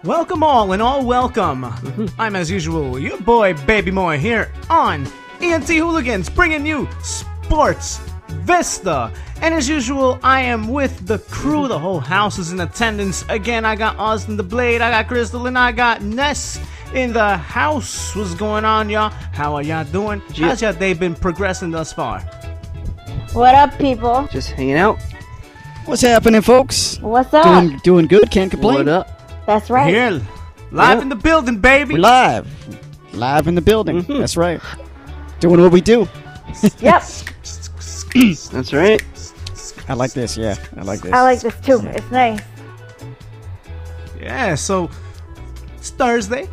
Welcome all and all welcome. I'm as usual your boy Baby Moy here on ENT Hooligans bringing you sports Vista. And as usual I am with the crew. The whole house is in attendance. Again, I got Austin the Blade, I got Crystal, and I got Ness in the house. What's going on, y'all? How are y'all doing? How's your day been progressing thus far? What up, people? Just hanging out. What's happening, folks? What's up? Doing good, can't complain. What up? That's right. Here, live in the building, baby. We're live in the building. That's right. Doing what we do. Yep. That's right. I like this, yeah. I like this. I like this too. It's nice. Yeah, so it's Thursday.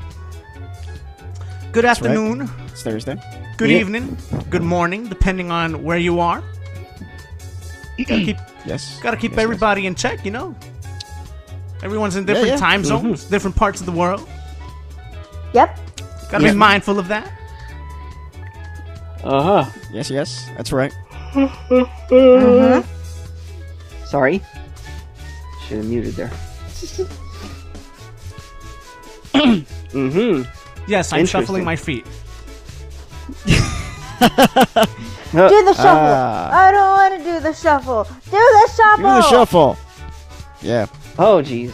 Good afternoon. Right. It's Thursday. Good evening. Good morning, depending on where you are. Gotta keep everybody in check, you know. Everyone's in different time zones, different parts of the world. Yep. Gotta be mindful of that. Yes, that's right. Sorry. Should have muted there. Yes, I'm shuffling my feet. Do the shuffle. I don't want to do the shuffle. Do the shuffle. Do the shuffle. Yeah. Oh, jeez.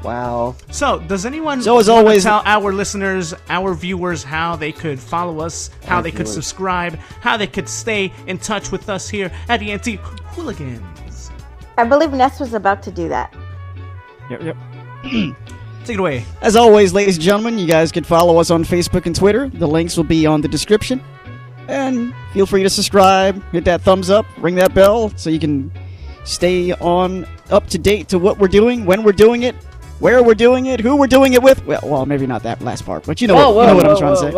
Wow. So, does anyone So as always tell our listeners, our viewers, how they could follow us, how they could subscribe, how they could stay in touch with us here at ENT Hooligans? I believe Ness was about to do that. Yep. Take it away. As always, ladies and gentlemen, you guys can follow us on Facebook and Twitter. The links will be on the description. And feel free to subscribe, hit that thumbs up, ring that bell so you can stay up to date to what we're doing, when we're doing it, where we're doing it, who we're doing it with. Well, maybe not that last part, but you know what I'm trying to say.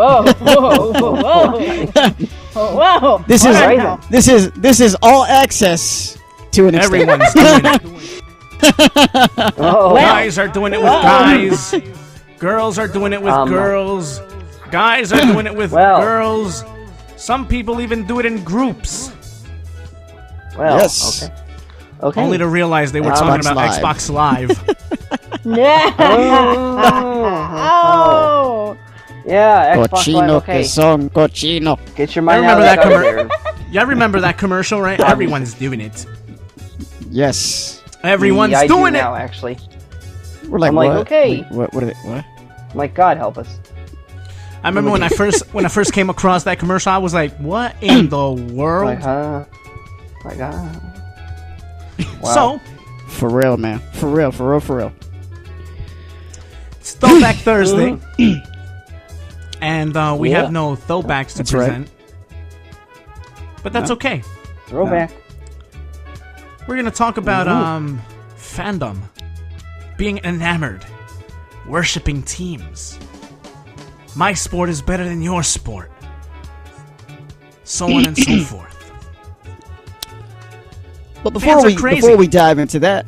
Whoa. This is all access to an extent. Everyone's doing it. Guys are doing it with guys. Girls are doing it with girls. Guys are doing it with girls. Some people even do it in groups. Well, yes. Okay. Only to realize they were talking about Xbox Live. Yeah. Oh. Yeah, Xbox Cochino Live, okay. que son cochino. Get your mind out of that commercial. Y'all remember that commercial, right? Everyone's doing it. Yes. Everyone's I doing do it. now, actually. We're like, I'm like, what? okay. What are they? What? I'm like, God help us. I remember when I first came across that commercial, I was like, "What in the world?" Like, Wow. So, For real, man. For real. it's Throwback Thursday, and we have no throwbacks to present, but that's okay. Throwback. We're gonna talk about fandom, being enamored, worshiping teams. My sport is better than your sport. So on and so forth. But before we dive into that,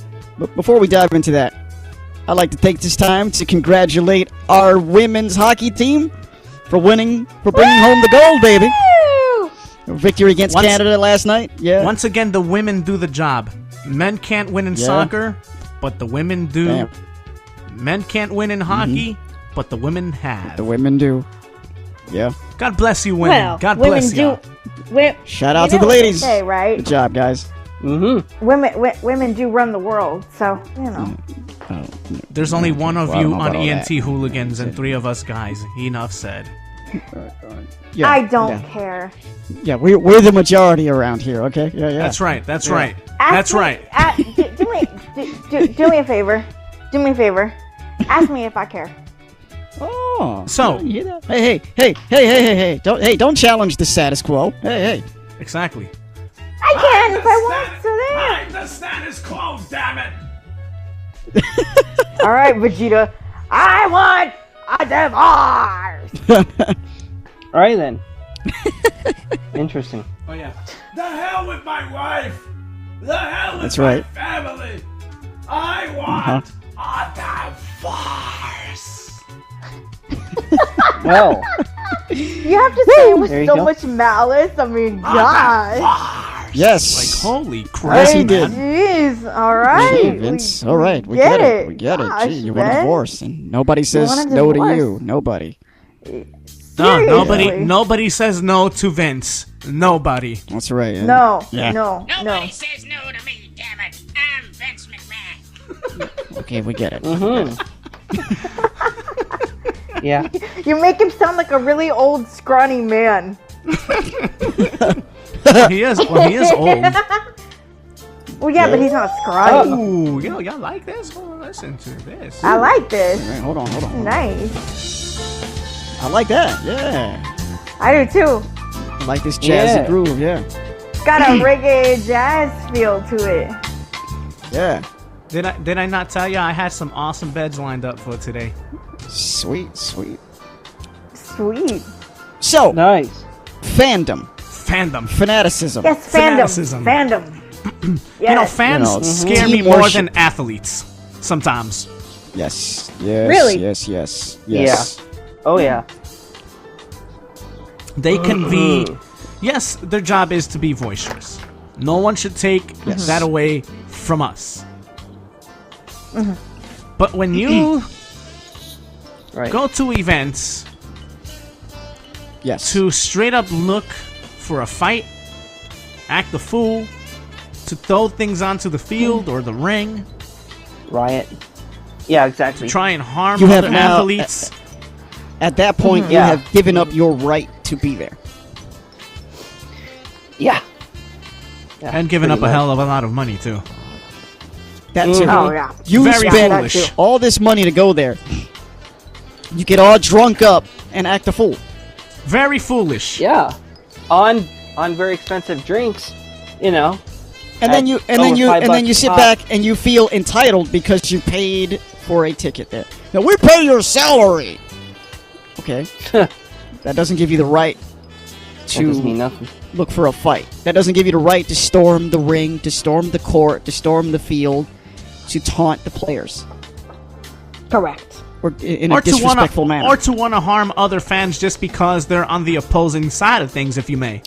I'd like to take this time to congratulate our women's hockey team for bringing home the gold, baby. Victory against Canada last night. Yeah. Once again, the women do the job. Men can't win in soccer, but the women do. Damn. Men can't win in hockey, but the women have. The women do. Yeah. God bless you, women. Well, God bless you. Shout out to the ladies. Say, right? Good job, guys. Women do run the world, so you know. There's only one of you on ENT that. Hooligans and 3 of us guys. Enough said. Yeah, I don't care. Yeah, we're the majority around here. Okay. Yeah. That's right. That's right. Do me a favor. Do me a favor. Ask me if I care. Oh. So. You know, hey. Don't challenge the status quo. Hey. Exactly. I can if I want. So there. I'm the status quo, damn it. All right, Vegeta. I want a divorce. All right, then. Interesting. Oh, yeah. The hell with my wife. The hell with That's right. my family. I want a divorce. Well. You have to say it with so much malice. I mean, God. Yes. Like, holy crap, Yes, he man. did. Jeez, all right. Gee, Vince. All right, we get get it. it. We get Gosh, it. Gee, you want a Vince. divorce, and nobody says want a no to divorce. you. Nobody. No, Seriously. nobody says no to Vince. Nobody. That's right. and- No, Yeah. no, Nobody no. says no to me, damn it. I'm Vince McMahon. Okay, we get it. Mm-hmm. Yeah. You make him sound like a really old, scrawny man. He is old. Well, yeah, but he's not scrawny. Ooh, y'all like this? Oh, listen to this. I like this. All right, hold on. Nice. I like that. Yeah. I do too. I like this jazzy Yeah. groove. Yeah. It's got a reggae jazz feel to it. Yeah. Did I not tell you I had some awesome beds lined up for today? Sweet. Sweet. So, Nice. fandom, Fandom. fanaticism. Yes, Fanaticism. Fandom. Yes. You know, fans You know, scare team me more worship. than athletes. Sometimes. Yes. Really? Yes. Oh, yeah. They can be... Yes, their job is to be boisterous. No one should take Yes. that away from us. But when you Right. go to events Yes. to straight up look for a fight, act a fool, to throw things onto the field or the ring, Riot. Yeah, exactly. try and harm You have other now- athletes. At that point, you Yeah. have given up your right to be there. Yeah. Yeah, And giving up pretty a much. hell of a lot of money, too. That's it. Oh, yeah. You Very spend foolish. all this money to go there. You get all drunk up and act a fool. Very foolish. Yeah. On very expensive drinks, you know. And then you over $5 sit a pop. back and you feel entitled because you paid for a ticket there. Now we pay your salary. Okay. That doesn't give you the right That doesn't mean to nothing. look for a fight. That doesn't give you the right to storm the ring, to storm the court, to storm the field, to taunt the players, Correct. or in a disrespectful manner. Or to want to harm other fans just because they're on the opposing side of things, if you may.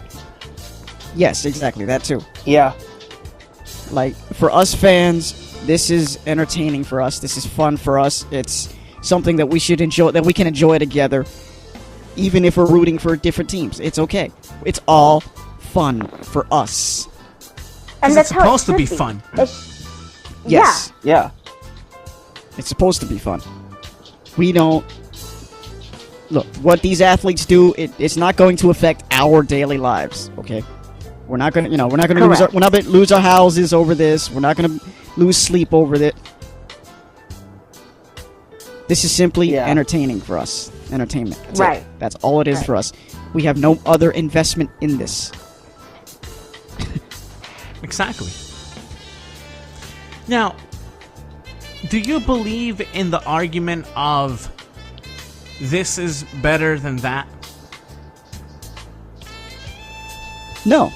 Yes, exactly. That too. Yeah. Like, for us fans, this is entertaining for us. This is fun for us. It's something that we should enjoy, that we can enjoy together, even if we're rooting for different teams. It's okay. It's all fun for us. And It's that's how it supposed to should be fun. Yes. Yeah. It's supposed to be fun. We don't... Look, what these athletes do, it's not going to affect our daily lives, okay? We're not gonna, we're not gonna lose our houses over this. We're not gonna lose sleep over it. This is simply Yeah. entertaining for us. Entertainment. That's Right. it. That's all it is Right. for us. We have no other investment in this. Exactly. Now, do you believe in the argument of this is better than that? No,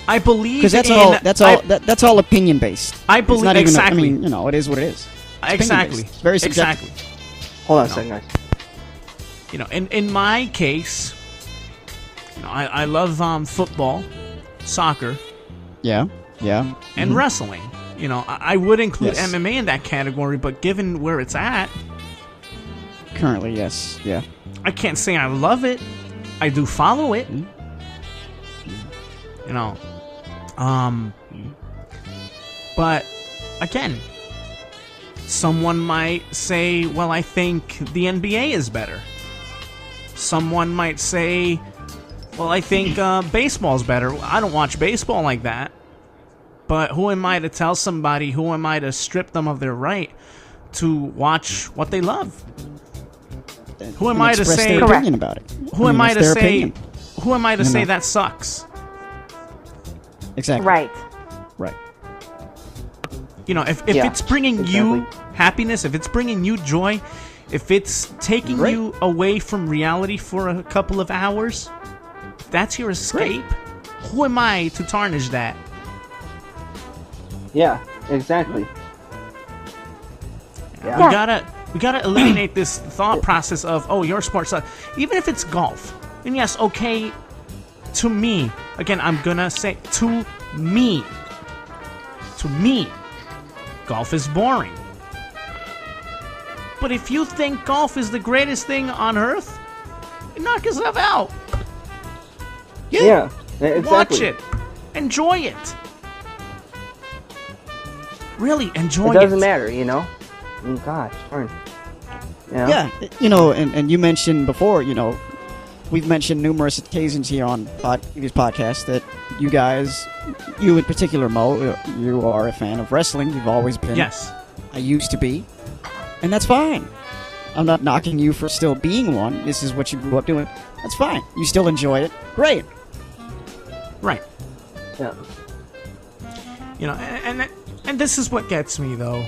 I believe because that's in, all. That's all opinion based. I It's believe not even. exactly. I mean, it is what it is. It's exactly. opinion-based. It's very subjective. Exactly. Hold on a second, guys. You know, in my case, I love football, soccer, Yeah. Yeah. and wrestling. You know, I would include Yes. MMA in that category, but given where it's at, Currently, yes. Yeah. I can't say I love it. I do follow it. Mm-hmm. You know, but again, someone might say, well, I think the NBA is better. Someone might say, well, I think baseball's better. I don't watch baseball like that. But who am I to tell somebody, who am I to strip them of their right to watch what they love? Who am And I to express say- their opinion about it? Who am I it's to their say? opinion. Who am I to You say know. that sucks? Exactly. Right. Right. You know, if Yeah, it's bringing you exactly. happiness, if it's bringing you joy, if it's taking Great. you away from reality for a couple of hours, that's your escape. Who am I to tarnish that? Yeah, exactly. Yeah. We gotta eliminate this thought process of, oh, your sport sucks. Even if it's golf, and yes, okay, to me, again, I'm gonna say to me, golf is boring. But if you think golf is the greatest thing on earth, knock yourself out. Yeah, exactly. Watch it. Enjoy it. Really enjoy it. It doesn't matter, you know? Gosh, darn. You know? Yeah, you know, and you mentioned before, you know, we've mentioned numerous occasions here on these podcasts that you guys, you in particular, Mo, you are a fan of wrestling. You've always been. Yes. I used to be. And that's fine. I'm not knocking you for still being one. This is what you grew up doing. That's fine. You still enjoy it. Great. Right. Yeah. You know, and this is what gets me, though.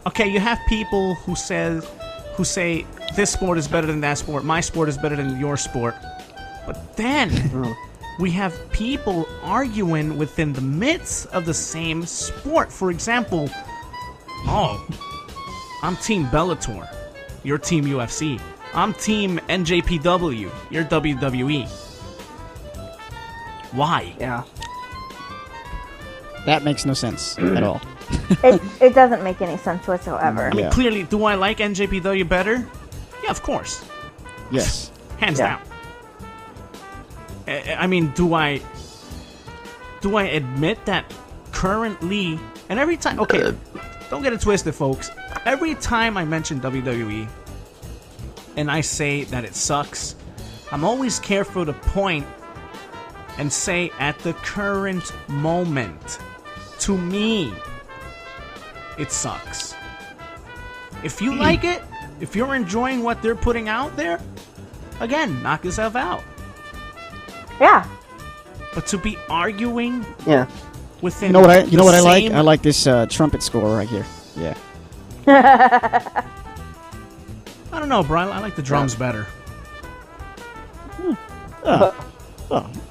Okay, you have people who say this sport is better than that sport, my sport is better than your sport. But then we have people arguing within the midst of the same sport. For example, I'm Team Bellator, you're Team UFC. I'm Team NJPW, you're WWE. Why? Yeah. That makes no sense at all. It doesn't make any sense whatsoever. I mean, clearly, do I like NJPW better? Yeah, of course. Yes. Hands down. I mean, do I admit that currently, and every time, okay, don't get it twisted, folks. Every time I mention WWE and I say that it sucks, I'm always careful to point and say at the current moment, to me, it sucks. If you like it, if you're enjoying what they're putting out there, again, knock yourself out. Yeah. But to be arguing within You know what I like? same- I like this trumpet score right here. Yeah. I don't know, Brian. I like the drums better.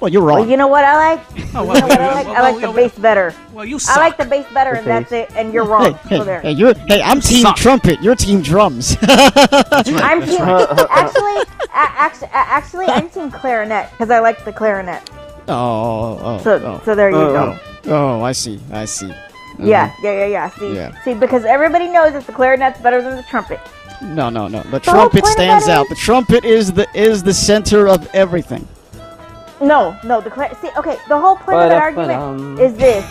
Well, you're wrong. Well, you know what I like? Oh, You know what I like? I like the bass better. Well, you suck. I like the bass better, and that's it. And you're wrong. Hey, So there. I'm team Suck. trumpet. You're team drums. I'm team. Actually, I'm team clarinet because I like the clarinet. So there you go. Oh, I see. Yeah. Yeah. See, because everybody knows that the clarinet's better than the trumpet. No. The whole trumpet point of stands that out. The trumpet is the center of everything. No, the see, okay, the whole point of that argument is this.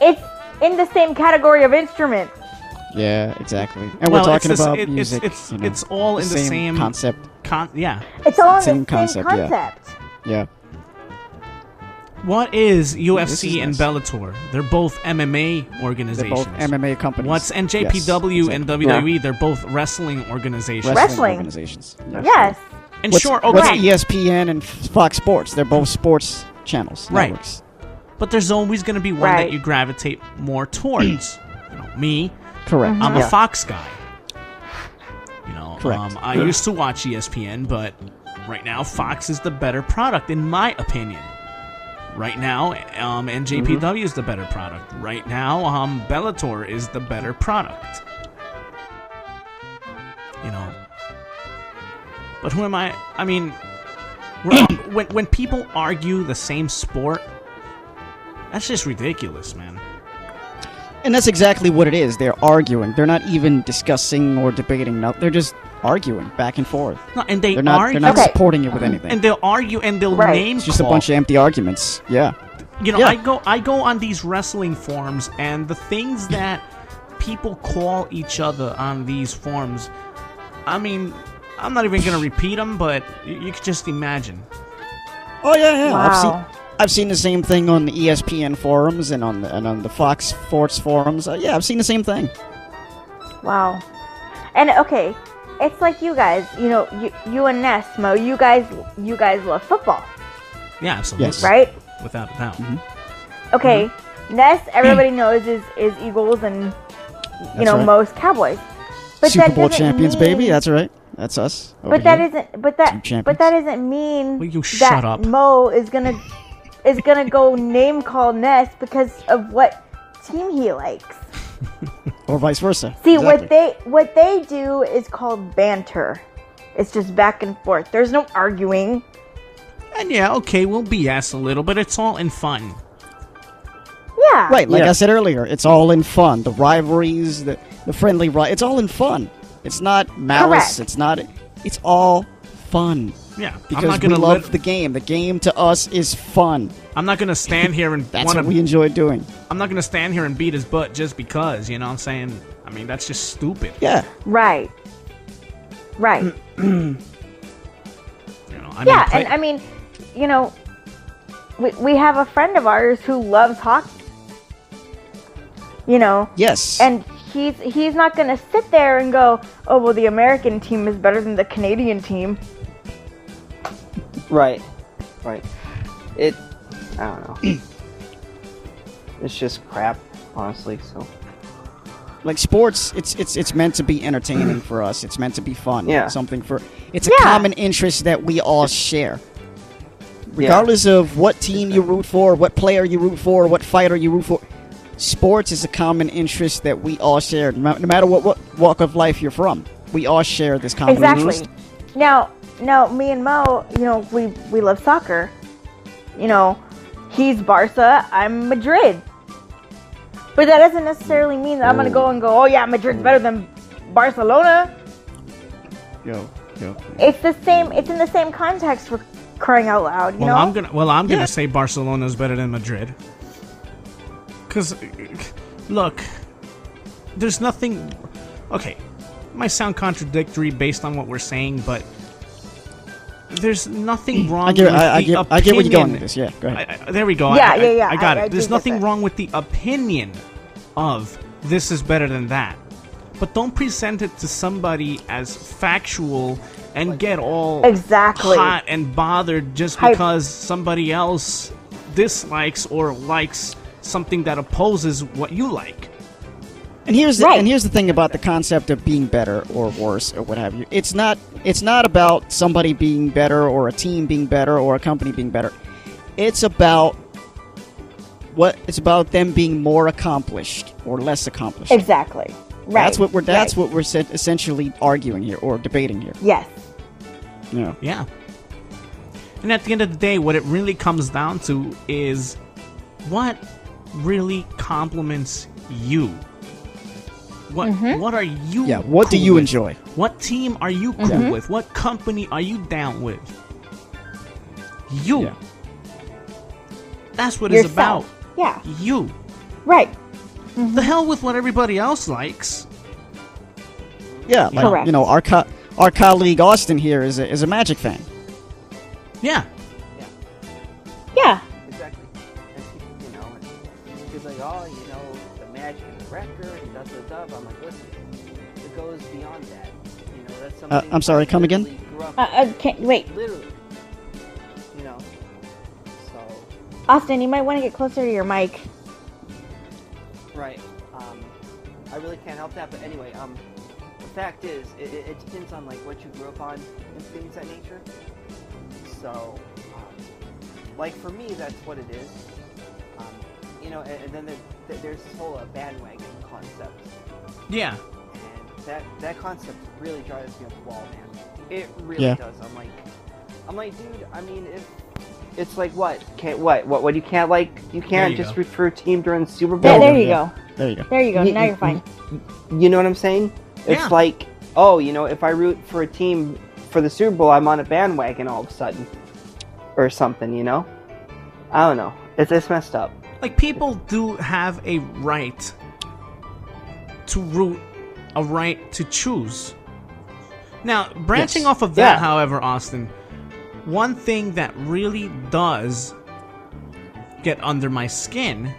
It's in the same category of instrument. Yeah, exactly. And we're talking about music. It's all in the same concept. It's all in Same the concept, same yeah. concept. Yeah. What is UFC is and nice. Bellator? They're both MMA They're organizations. both MMA companies. What's NJPW Yes, and exactly. WWE? They're both wrestling organizations. Wrestling. organizations. Yeah. Yes. And What's sure, okay, ESPN and Fox Sports? They're both sports channels. Right. Networks. but there's always going to be one Right. that you gravitate more towards. Me, Correct. I'm a Fox guy. Correct. I used to watch ESPN, but right now Fox is the better product, in my opinion. Right now, NJPW is the better product. Right now, Bellator is the better product. But who am I? I mean, when people argue the same sport, that's just ridiculous, man. And that's exactly what it is. They're arguing. They're not even discussing or debating. No, they're just arguing back and forth. No, and they They're not. argue, They're not Okay. supporting it with anything. and they'll argue, and they'll Right. name It's just a call. bunch of empty arguments. Yeah. Yeah. I go on these wrestling forums, and the things that people call each other on these forums, I mean, I'm not even gonna repeat them, but you could just imagine. Oh yeah. Wow. I've seen the same thing on the ESPN forums and on the Fox Sports forums. Yeah, I've seen the same thing. Wow. And okay, it's like you guys, you and Nesmo, you guys love football, Yeah, absolutely. Yes. right? Without a doubt. Okay, Ness, everybody knows is Eagles and That's right. most Cowboys. But Super that Bowl doesn't champions, mean, baby. That's right. That's us. over But that here. isn't. But Team that. champions. But that doesn't mean Will you that shut up? Mo is gonna go name call Ness because of what team he likes. Or vice versa. See, Exactly. what they do is called banter. It's just back and forth. There's no arguing. And yeah, okay, we'll BS a little, but it's all in fun. Yeah. Right, like I said earlier, it's all in fun. The rivalries, the friendly it's all in fun. It's not malice. Correct. It's all fun. Yeah, Because we love the game. The game to us is fun. I'm not gonna stand here and That's what we enjoy doing. I'm not gonna stand here and beat his butt just because. You know what I'm saying? I mean, that's just stupid. Yeah. Right. Right. You know, and I mean, you know, we have a friend of ours who loves hockey. You know. Yes. And he's not going to sit there and go, oh, well, the American team is better than the Canadian team. Right. I don't know. It's just crap, honestly. So, like sports, it's meant to be entertaining for us. It's meant to be fun. Yeah. It's a common interest that we all share. Regardless of what team you root for, what player you root for, what fighter you root for, sports is a common interest that we all share, no matter what walk of life you're from. We all share this common interest. Exactly. Now, me and Mo, you know, we love soccer. You know, he's Barca, I'm Madrid. But that doesn't necessarily mean that I'm going to go and go, oh yeah, Madrid's better than Barcelona. Yo. It's the same. It's in the same context. For crying out loud, you know. I'm gonna say Barcelona's better than Madrid. Cause, look, there's nothing. Okay, it might sound contradictory based on what we're saying, but there's nothing wrong. I get where you're going with this. Yeah, go ahead. There we go. Yeah, I got it. There's nothing wrong with the opinion of this is better than that. But don't present it to somebody as factual and get all hot and bothered just because somebody else dislikes or likes something that opposes what you like. And here's the thing about the concept of being better or worse or what have you. It's not about somebody being better or a team being better or a company being better. It's about them being more accomplished or less accomplished. Exactly. Right. That's what we're essentially arguing here or debating here. Yes. Yeah. And at the end of the day, what it really comes down to is what really compliments you. What are you? Yeah. What do you enjoy? What team are you cool with? What company are you down with? You. Yeah. That's what it's about. Yeah. You. Right. The hell with what everybody else likes. Yeah, like, correct. You know, our colleague Austin here is a Magic fan. Yeah. Yeah. exactly. And, you know, and he's like, oh, you know, the Magic and the record and da. I'm like, listen, it goes beyond that. You know, that's something. I'm sorry, come again? Wait. Literally. You know. So. Austin, you might want to get closer to your mic. Right. I really can't help that, but anyway, the fact is, it depends on like what you grew up on and things of that nature. So, like for me, that's what it is. You know, and then there's this whole bandwagon concept. Yeah. And that concept really drives me up the wall, man. It really does. I'm like, dude. I mean, if it's like what you can't like, you can't just root for a team during the Super Bowl. There you go. There you go. There you go. Now you're fine. You know what I'm saying? It's like, oh, you know, if I root for a team for the Super Bowl, I'm on a bandwagon all of a sudden, or something. You know? I don't know. It's messed up. Like, people do have a right to root, a right to choose. Now, branching off of that, however, Austin, one thing that really does get under my skin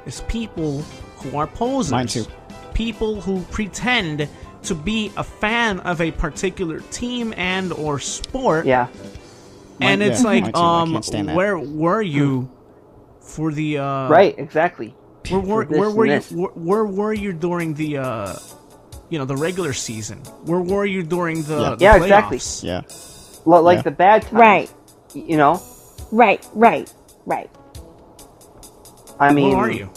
is people who are posers. Mine too. People who pretend to be a fan of a particular team and or sport. Yeah. And it's like, I can't stand that. where were you for the right, exactly. Where were you during the the regular season? Where were you during the exactly. playoffs? Yeah. Like the bad times. Right. You know? Right. I mean, Where are you?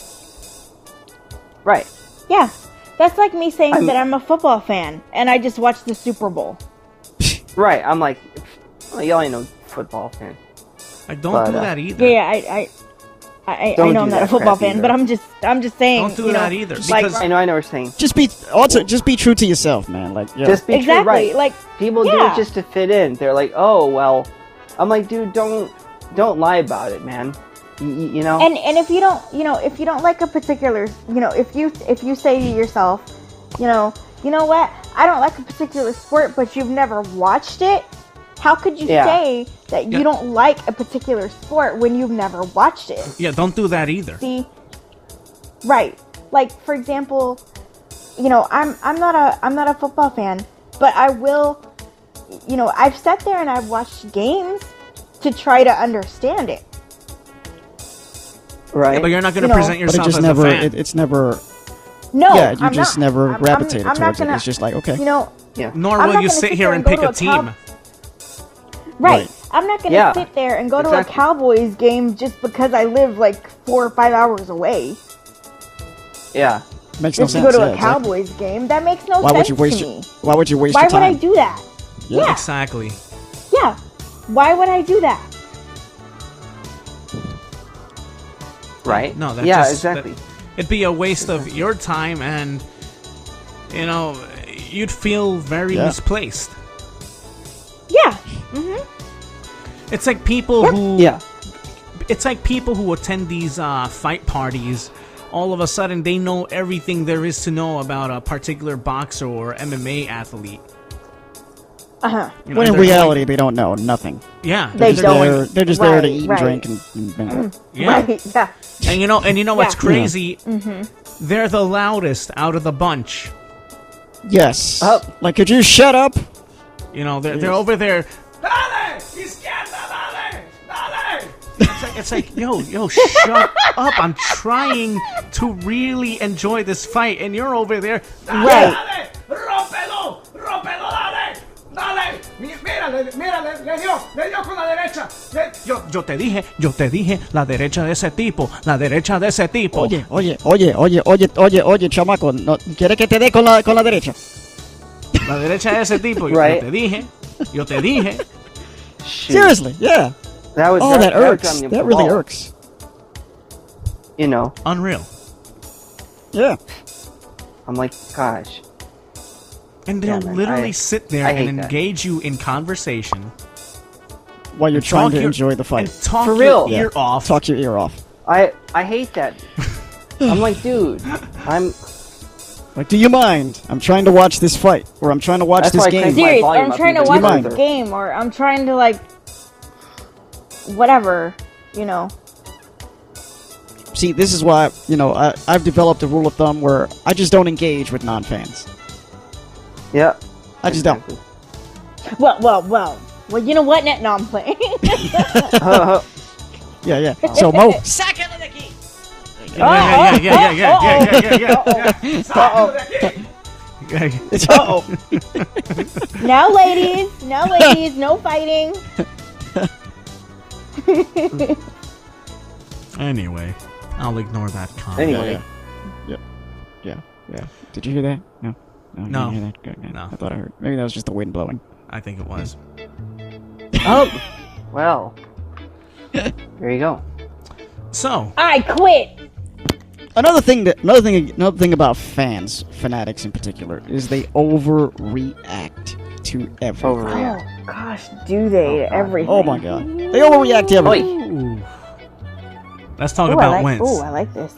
Right. Yeah. That's like me saying that I'm a football fan and I just watched the Super Bowl. Right. I'm like, y'all ain't no football fan. Like, don't But, do that either. Yeah, I Don't know do I'm not that a football crap fan, either. but I'm just saying. Don't do you know, that either. like- Because I know what you're saying. Just be true to yourself, man. Like, yeah. Just be true, exactly. right? Like, People do yeah. it just to fit in. They're like, oh well. I'm like, dude, don't lie about it, man. You know. and if you don't like a particular, if you say to yourself, you know what, I don't like a particular sport, but you've never watched it. How could you say that you don't like a particular sport when you've never watched it? yeah, don't do that either. See, right? Like, for example, I'm not a football fan, but I will. I've sat there and I've watched games to try to understand it. Right. Yeah, but you're not going to You know, present But it yourself just as never. a fan. It's never. No, Yeah, you I'm just not. never I'm gravitated not towards it. gonna- It's just like, okay. Nor I'm will not you gonna sit sit here there and and pick go a to a team. Right. I'm not gonna Yeah, sit there and go to a exactly. Cowboys game just because I live like 4 or 5 hours away. Yeah. Makes no Just to sense. go to yeah, a exactly. Cowboys game, that makes no Why would sense you waste to your me. Why would you waste Why your would time? I do that? Yeah. Exactly. Yeah. Why would I do that? Right. No, that yeah, just, exactly. It'd be a waste of your time, and you'd feel very Yeah. misplaced. Yeah. It's like people who Yeah. It's like people who attend these fight parties. All of a sudden, they know everything there is to know about a particular boxer or MMA athlete. Uh-huh. When in they're reality, they don't know nothing. yeah, They they're don't. They're just there to Right, eat right. and drink and yeah. Right. Yeah. And you know what's Yeah. crazy? They're the loudest out of the bunch. yes. Oh. Like, could you shut up? They're over there. Dale, izquierda, dale, dale. It's like, yo, shut up! I'm trying to really enjoy this fight, and you're over there. Dale, Right. dale, rómpelo, rómpelo, dale, dale. Mira, le dio con la derecha. Yo te dije, la derecha de ese tipo, la derecha de ese tipo. Oye, chamaco, ¿no, ¿quieres que te dé con la derecha? La derecha de ese tipo. Right. Yo te dije. Shoot. Seriously, yeah. That would. Oh, that that would irks. drive me up That the really wall, irks. You know. Unreal. Yeah. I'm like, gosh. And they'll Yeah, man, literally I- sit there I and hate that. engage you in conversation. While you're trying to your- enjoy the fight. And talk For your real. ear off. Talk your ear off. I hate that. I'm like, dude. Like, do you mind? I'm trying to watch this fight. Or I'm trying to watch That's this why I game. cranked my Serious, volume I'm up trying to even watch further. a game, or I'm trying to, like, whatever, See, this is why, I've developed a rule of thumb where I just don't engage with non-fans. Yeah. I just don't. Well, you know what? No, I'm playing. Yeah. So, Mo, Now, ladies, no fighting. Anyway, I'll ignore that comment. Anyway. Yeah. Did you hear that? No. You No. didn't hear that? Good. No. I thought I heard. Maybe that was just the wind blowing. I think it was. Oh. Well. There you go. So, I quit. Another thing about fanatics in particular, is they overreact to everything. Overreact. Oh gosh, do they? Everything. Oh my god, they overreact to everything. ooh. Let's talk Ooh, about wins. I like this.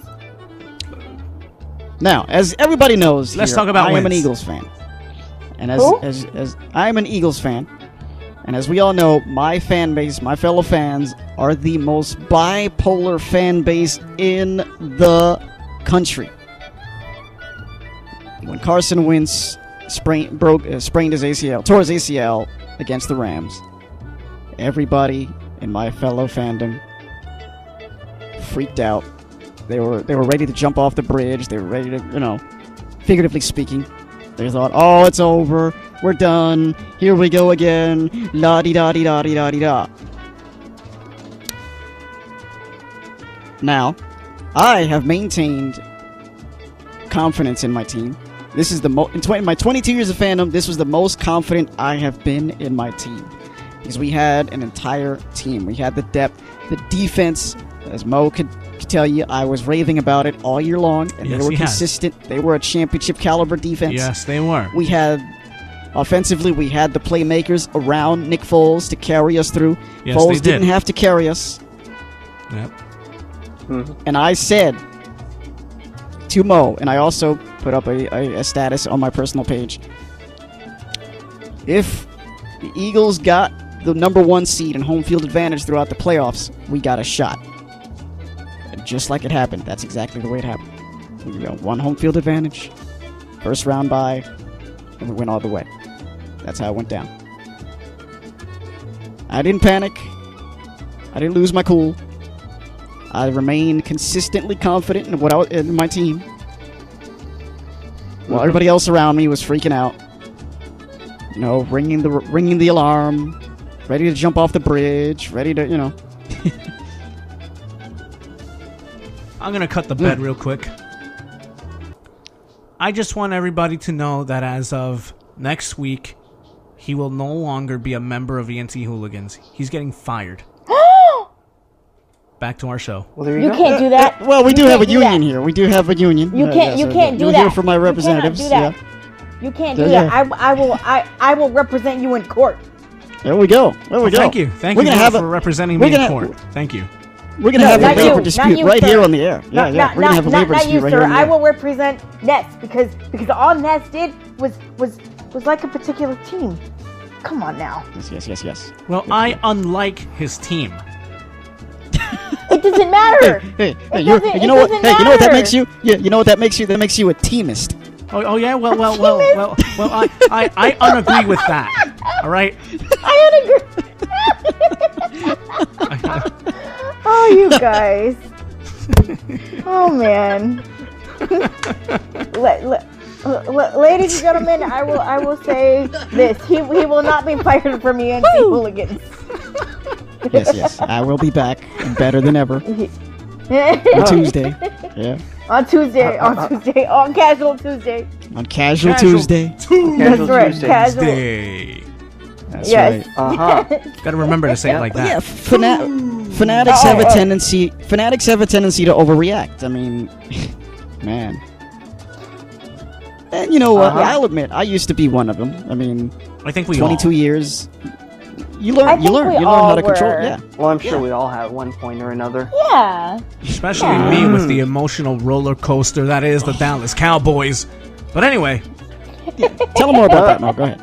Now, as everybody knows, Let's here, talk about I am an wins. Eagles fan, and Who? as I am an Eagles fan, and as we all know, my fan base, my fellow fans, are the most bipolar fan base in the country. When Carson Wentz sprained his ACL, tore his ACL against the Rams, everybody in my fellow fandom freaked out. They were ready to jump off the bridge. They were ready to, figuratively speaking, they thought, oh, it's over. We're done. Here we go again. La-di-da-di-da-di-da-di-da. Now, I have maintained confidence in my team. This is in my 22 years of fandom, this was the most confident I have been in my team. because we had an entire team. We had the depth, the defense, as Mo could tell you. I was raving about it all year long, and Yes, they were he has. consistent. They were a championship caliber defense. Yes, they were. We had, offensively, we had the playmakers around Nick Foles to carry us through. Yes, Foles they did. didn't have to carry us. Yep. And I said to Mo, and I also put up a status on my personal page, if the Eagles got the number 1 seed and home field advantage throughout the playoffs, we got a shot. And just like it happened, that's exactly the way it happened. We got 1 home field advantage, first round bye, and we went all the way. That's how it went down. I didn't panic. I didn't lose my cool. I remained consistently confident in my team, while everybody else around me was freaking out. You know, ringing the alarm, ready to jump off the bridge, ready to, you know. I'm going to cut the bed real quick. I just want everybody to know that as of next week, he will no longer be a member of ENT Hooligans. He's getting fired. Back to our show. Well, there You go. can't do that. Well, we You do have a can't do union that. here. We do have a union. You can't. You can't do you'll that. hear from my representatives. You cannot do that. You can't do that. I will represent you in court. There we go. There we go. Thank you. Thank We're you gonna have for representing me we're in gonna- court. Thank you. We're gonna have a not you, labor not dispute you, right sir. here on the air. Yeah, yeah. We're gonna have a labor not dispute you, right sir. here on the I air. will represent Ness because all Ness did was like a particular team. Come on now. Yes. Well, I unlike his team. It doesn't matter. Hey, It you doesn't- know what? it Hey, you know what that doesn't makes you? Yeah, you know what that makes you? That makes you a teamist. Oh yeah. Well. I unagree with that. All right. I don't agree. Oh, you guys. Oh man. Ladies and gentlemen, I will say this: he will not be fired from ENT Hooligans. Yes. I will be back and better than ever on Tuesday. Yeah, On Tuesday, on Casual Tuesday. on Casual Tuesday. That's Casual right, Tuesday. Casual. Tuesday. That's Yes. right. Gotta remember to say it like that. Yeah, fanatics have a tendency. Fanatics have a tendency to overreact. I mean, man. And you know what? I'll admit, I used to be one of them. I mean, I think we 22 all. years. You I learn. You think learn. we You learn all how to control. were. Yeah. Well, I'm sure Yeah. we all have at one point or another. Yeah. Especially me with the emotional roller coaster that is the Dallas Cowboys. But anyway, Tell them more about that. No, go ahead.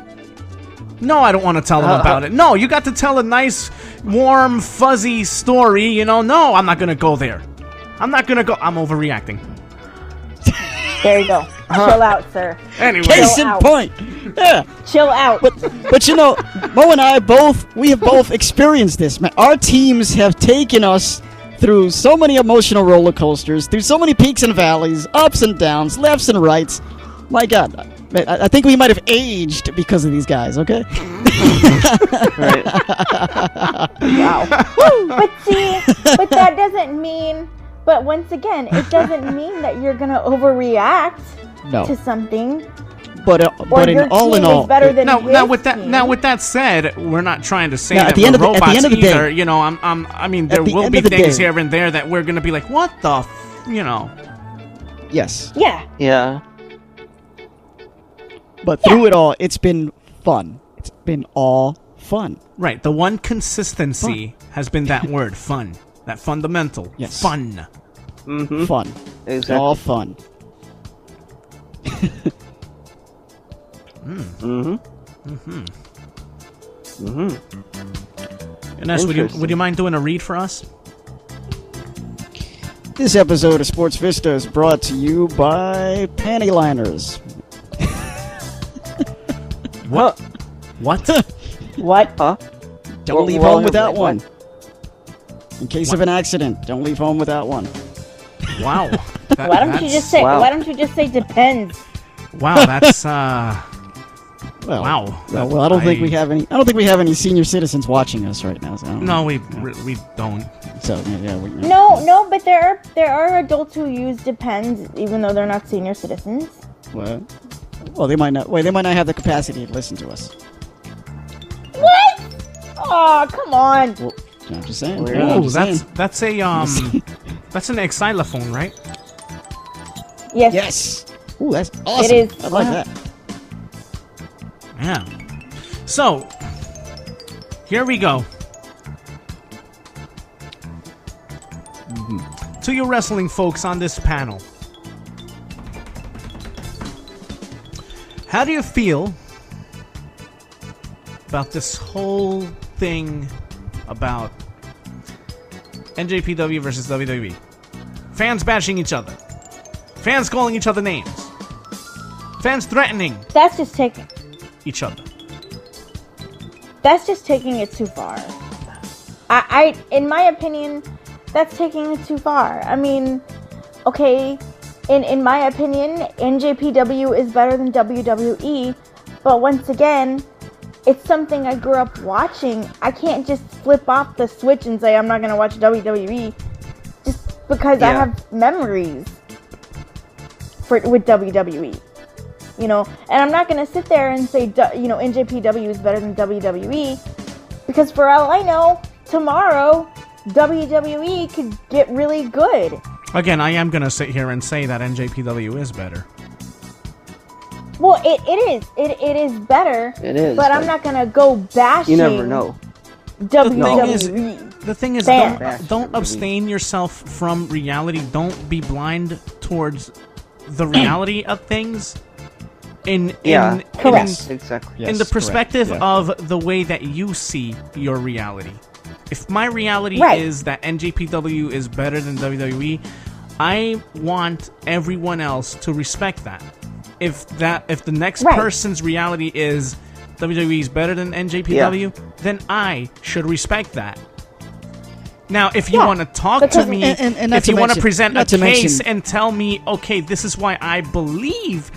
no, I don't want to tell them about it. No, you got to tell a nice, warm, fuzzy story, you know. No, I'm not going to go there. I'm not going to go. I'm overreacting. There you go. Chill out, sir. Anyway, Case in out. point. Yeah. Chill out. But you know, Mo and I have both experienced this, man. Our teams have taken us through so many emotional roller coasters, through so many peaks and valleys, ups and downs, lefts and rights. My God, I think we might have aged because of these guys. Okay. Right. Wow. But that doesn't mean. But once again, it doesn't mean that you're gonna overreact No. to something. But Or in your all team in all, is better than now his with that team. now with that said, we're not trying to say Now, that at the we're end of the- robots at the end of the either. day- You know, I mean, there At the will end be of the things day- here and there that we're gonna be like, what the, you know. yes. Yeah. Yeah. But through it all, it's been fun. It's been all fun. Right. The one consistency has been that word, fun. That fundamental. Yes. Fun. Mm-hmm. Fun. It's Exactly. all fun. Mm-hmm. Ines, would Interesting. you mind doing a read for us? This episode of Sports Vista is brought to you by Panty Liners. What? What? What? Huh? Don't Well, leave well, home without what? one. In case of an accident, don't leave home without one. Wow. Why don't you just say? Wow. Why don't you just say depends? Wow, that's Well, wow. Well, I don't think we have any. I don't think we have any senior citizens watching us right now. So I don't No, know. we don't. So yeah, we, No, but there are adults who use depends even though they're not senior citizens. Well, they might not. Wait, they might not have the capacity to listen to us. What? Oh, on. Well, I'm just saying. Oh, I'm Oh, just saying. that's an xylophone, right? Yes. Yes. Ooh, that's awesome. It is. I like that. Yeah. So, here we go. To you wrestling folks on this panel. How do you feel about this whole thing about NJPW versus WWE? Fans bashing each other. Fans calling each other names. Fans threatening That's just taking. each other. That's just taking it too far. In my opinion, that's taking it too far. I mean, okay, in my opinion, NJPW is better than WWE, but once again, it's something I grew up watching. I can't just flip off the switch and say I'm not gonna watch WWE just because I have memories with WWE. You know, and I'm not gonna sit there and say NJPW is better than WWE, because for all I know, tomorrow WWE could get really good. Again, I am going to sit here and say that NJPW is better. Well, it is better. It is, but I'm not gonna go bashing. You never know. WWE. The thing is, Fans. don't abstain yourself from reality. Don't be blind towards the reality of things. In Correct. Exactly. Yes, in the perspective correct, yeah. of the way that you see your reality. If my reality Right. is that NJPW is better than WWE, I want everyone else to respect that. If the next Right. person's reality is WWE is better than NJPW, then I should respect that. Now, if you Yeah, want to talk to because- me, and not if to you want to mention- present a not to case mention- and tell me, okay, this is why I believe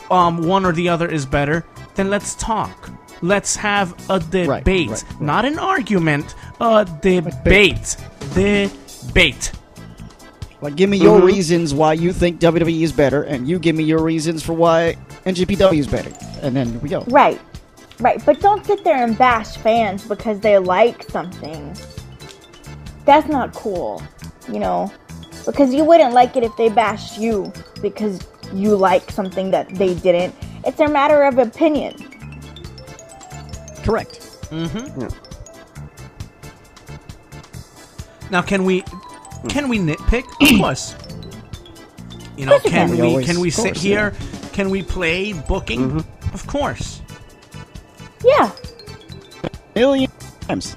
one or the other is better, then let's talk. Let's have a debate. right. Not an argument, a debate. Debate. Like, give me your reasons why you think WWE is better, and you give me your reasons for why NJPW is better, and then we go. Right. But don't sit there and bash fans because they like something. That's not cool, you know, because you wouldn't like it if they bashed you because you like something that they didn't. It's a matter of opinion. Correct. Mm-hmm. Now, can we nitpick? Of course. You know, Of course you can. can we Of sit course, here? Can we play booking? Of course. Yeah. Million times.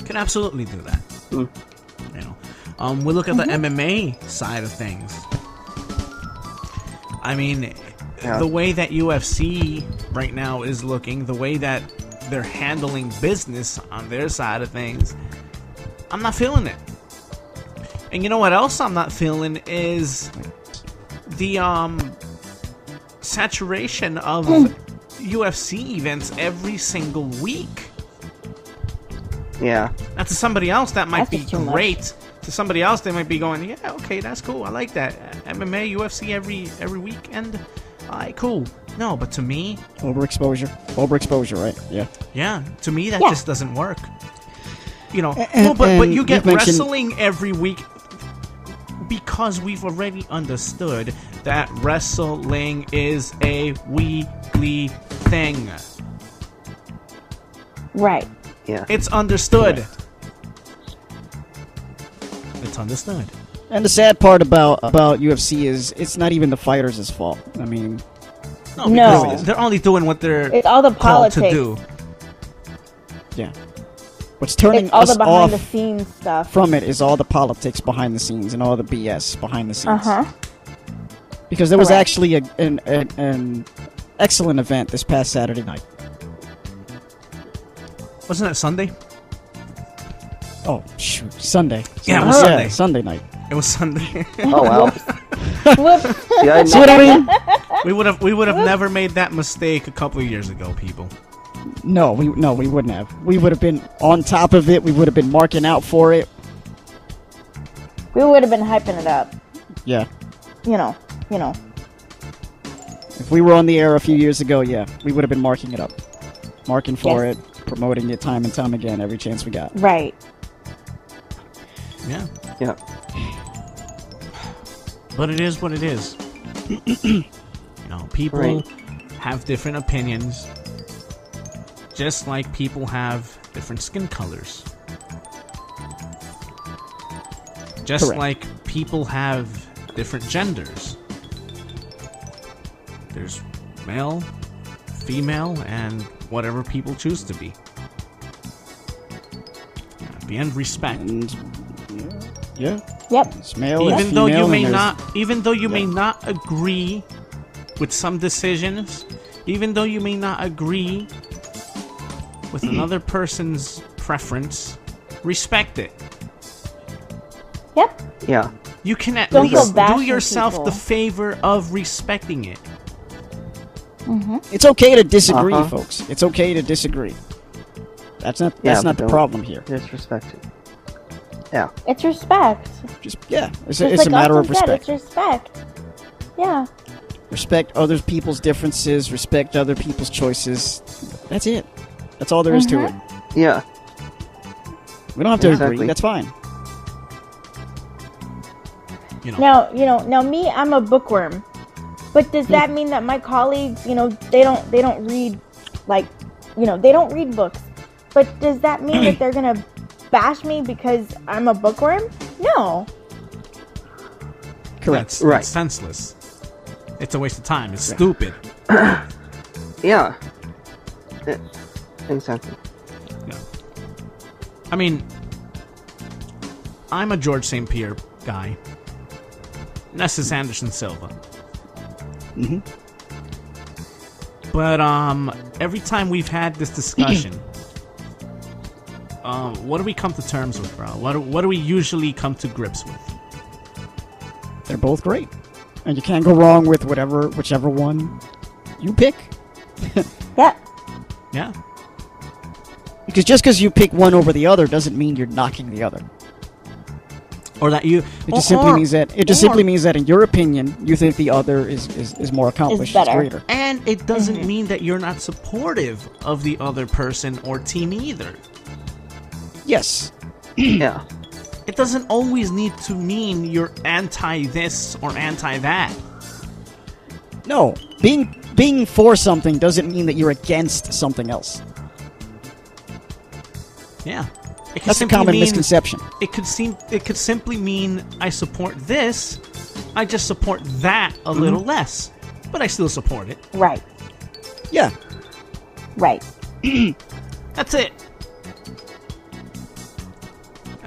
Can absolutely do that. You know, we look at the MMA side of things. I mean, the way that UFC right now is looking, the way that they're handling business on their side of things, I'm not feeling it. And you know what else I'm not feeling is the saturation of UFC events every single week. Yeah. Now, to somebody else, that might That's be just too much. great. To somebody else, they might be going, yeah, okay, that's cool. I like that. MMA, UFC every weekend. All right, cool. No, but to me, Overexposure, right? Yeah. yeah, to me, that Yeah. just doesn't work. You know, And- but and you get you've mentioned- wrestling every week because we've already understood that wrestling is a weekly thing. Right. Yeah. It's understood. It's understood. And the sad part about UFC is it's not even the fighters' fault. I mean, No, No. because they're only doing what they're It's all the called to politics. do. yeah. What's turning It's all us the behind off the scenes stuff. from it is all the politics behind the scenes and all the BS behind the scenes. Because there was Correct. actually an excellent event this past Saturday night. Wasn't it Sunday? Oh, shoot. Sunday. Yeah, it was Sunday. Sunday night. It was Sunday. Oh wow. Whoops. See, I See what I mean? we would have never made that mistake a couple of years ago, people. No, we wouldn't have. We would have been on top of it. We would have been marking out for it. We would have been hyping it up. Yeah. You know. If we were on the air a few years ago, yeah, we would have been marking it up. Marking for Yes. it. promoting it time and time again every chance we got. Right. Yeah. Yeah. But it is what it is. You know, people Right. have different opinions, just like people have different skin colors. Just Correct. like people have different genders. There's male, female, and whatever people choose to be. At the end, respect. And yeah, Yep. it's male. Even it's though female, you and may there's- not, even though you may not agree with some decisions, even though you may not agree with another person's preference, respect it. Yep. Yeah. You can at Don't go least do bashing yourself people. the favor of respecting it. It's okay to disagree, Uh-huh. folks. It's okay to disagree. That's not Yeah, that's not but the don't- problem here. Disrespect it. Yeah. It's respect. Just it's Just a matter of Austin said, respect. It's respect. Yeah. Respect other people's differences. Respect other people's choices. That's it. That's all there is to it. Yeah. We don't have to Exactly. agree. That's fine. You know, Now me, I'm a bookworm. But does that mean that my colleagues, they don't read, like, they don't read books? But does that mean that they're gonna bash me because I'm a bookworm? No. Correct. that's Right. senseless. It's a waste of time. It's stupid. Yeah. Exactly. No. I mean, I'm a George St. Pierre guy. Ness is Anderson Silva. Mhm. But every time we've had this discussion, what do we come to terms with, bro? What do we usually come to grips with? They're both great, and you can't go wrong with whichever one you pick. Yep. Yeah. Because just because you pick one over the other doesn't mean you're knocking the other. Or that you. It just simply means that in your opinion, you think the other is more accomplished, better. greater. And it doesn't mean that you're not supportive of the other person or team either. Yes. Yeah. It doesn't always need to mean you're anti this or anti that. No. Being for something doesn't mean that you're against something else. Yeah. It could That's a simply common mean- misconception. It could simply mean I support this, I just support that a little less, but I still support it. Right. Yeah. Right. That's it.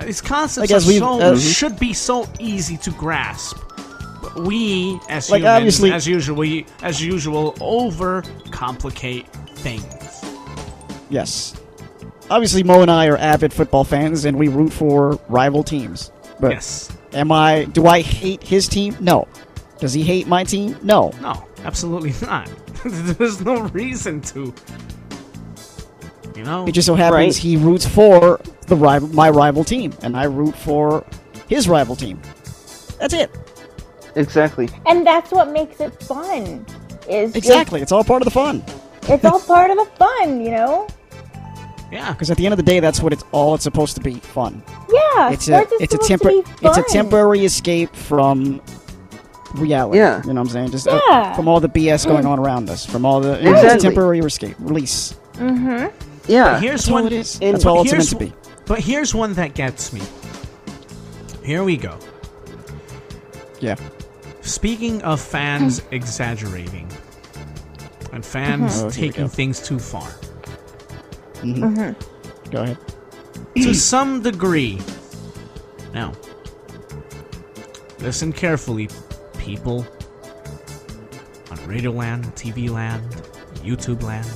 These concepts Like, as we've- should be so easy to grasp. But we, as Like, humans, obviously- as usual, overcomplicate things. Yes. Obviously, Mo and I are avid football fans, and we root for rival teams. But Yes. do I hate his team? No. Does he hate my team? No. No, absolutely not. There's no reason to. You know? It just so happens Right. he roots for my rival team, and I root for his rival team. That's it. Exactly. And that's what makes it fun. Exactly. It's all part of the fun. It's all part of the fun, Yeah. Because at the end of the day, that's what it's supposed to be, fun. Yeah. It's sports is supposed to be it's a fun. temporary escape from reality. Yeah. You know what I'm saying? Just Yeah. from all the BS going on around us, from all the it's a Exactly. temporary escape release. Yeah. Here's That's all one. it is. and That's all it's here's meant to be. But here's one that gets me. Here we go. Yeah. Speaking of fans exaggerating and fans Oh, here we taking go. things too far, Go ahead. to some degree. Now, listen carefully, people on Radio Land, TV Land, YouTube Land.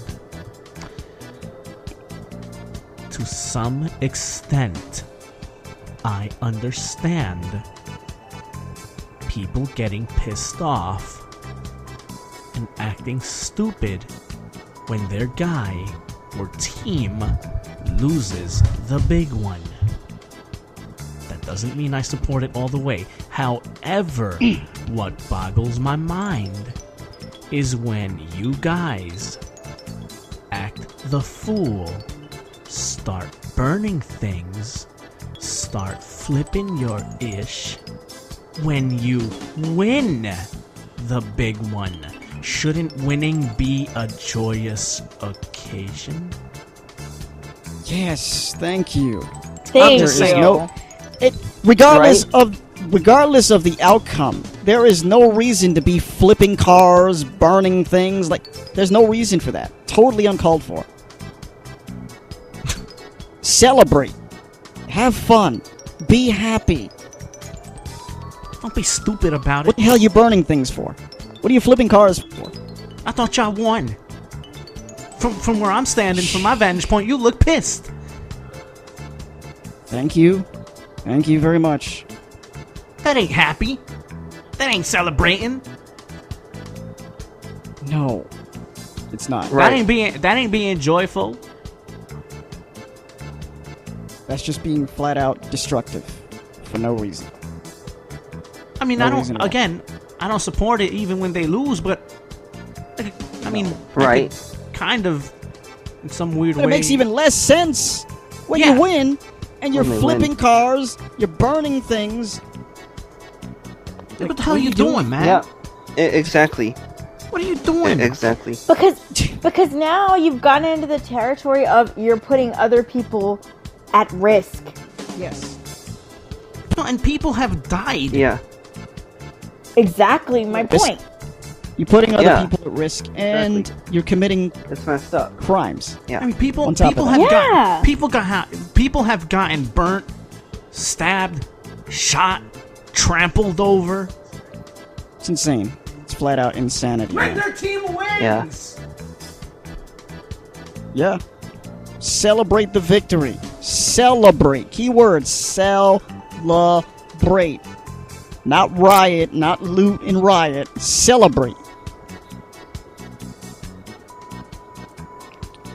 To some extent, I understand people getting pissed off and acting stupid when their guy or team loses the big one. That doesn't mean I support it all the way. However, what boggles my mind is when you guys act the fool start burning things, start flipping your ish when you win the big one. Shouldn't winning be a joyous occasion? Yes, thank you. Thank There is you. no- regardless of the outcome, there is no reason to be flipping cars, burning things. Like, there's no reason for that. Totally uncalled for. Celebrate. Have fun. Be happy. Don't be stupid about What it. the hell are you burning things for? What are you flipping cars for? I thought y'all won. From where I'm standing, from my vantage point, you look pissed. Thank you. Thank you very much. That ain't happy. That ain't celebrating. No, it's not. Right. That ain't being joyful. That's just being flat out destructive for no reason. I mean, No I don't. reason at all. Again, I don't support it even when they lose, but I mean, Right. I could kind of, in some weird But it way. makes even less sense when Yeah. you win and you're When they flipping win. cars, you're burning things. What the hell are you doing, man? Yeah. Exactly. What are you doing? Exactly. Because now you've gotten into the territory of you're putting other people at risk. Yes. And people have died. Yeah. Exactly my This- point. You're putting other Yeah. people at risk and you're committing That's messed up. crimes. Yeah. I mean, people On top of people that. have Yeah. people have gotten burnt, stabbed, shot, trampled over. It's insane. It's flat out insanity. When Man. their team wins. Yeah. Celebrate the victory. Celebrate. Keyword, celebrate. Not riot, not loot and riot. Celebrate.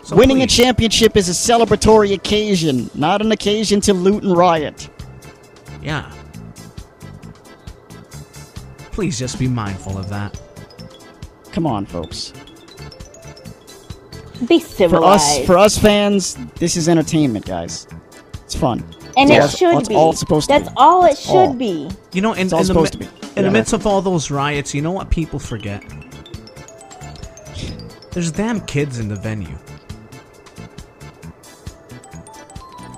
So Winning a please, championship is a celebratory occasion, not an occasion to loot and riot. Yeah. Please just be mindful of that. Come on, folks. Be civilized. For us fans, this is entertainment, guys. It's fun. and That's it should that's be. all it's supposed to That's be. all it That's all. should be. You know, in It's all the supposed to be. in the Yeah. midst of all those riots, you know what people forget? There's damn kids in the venue.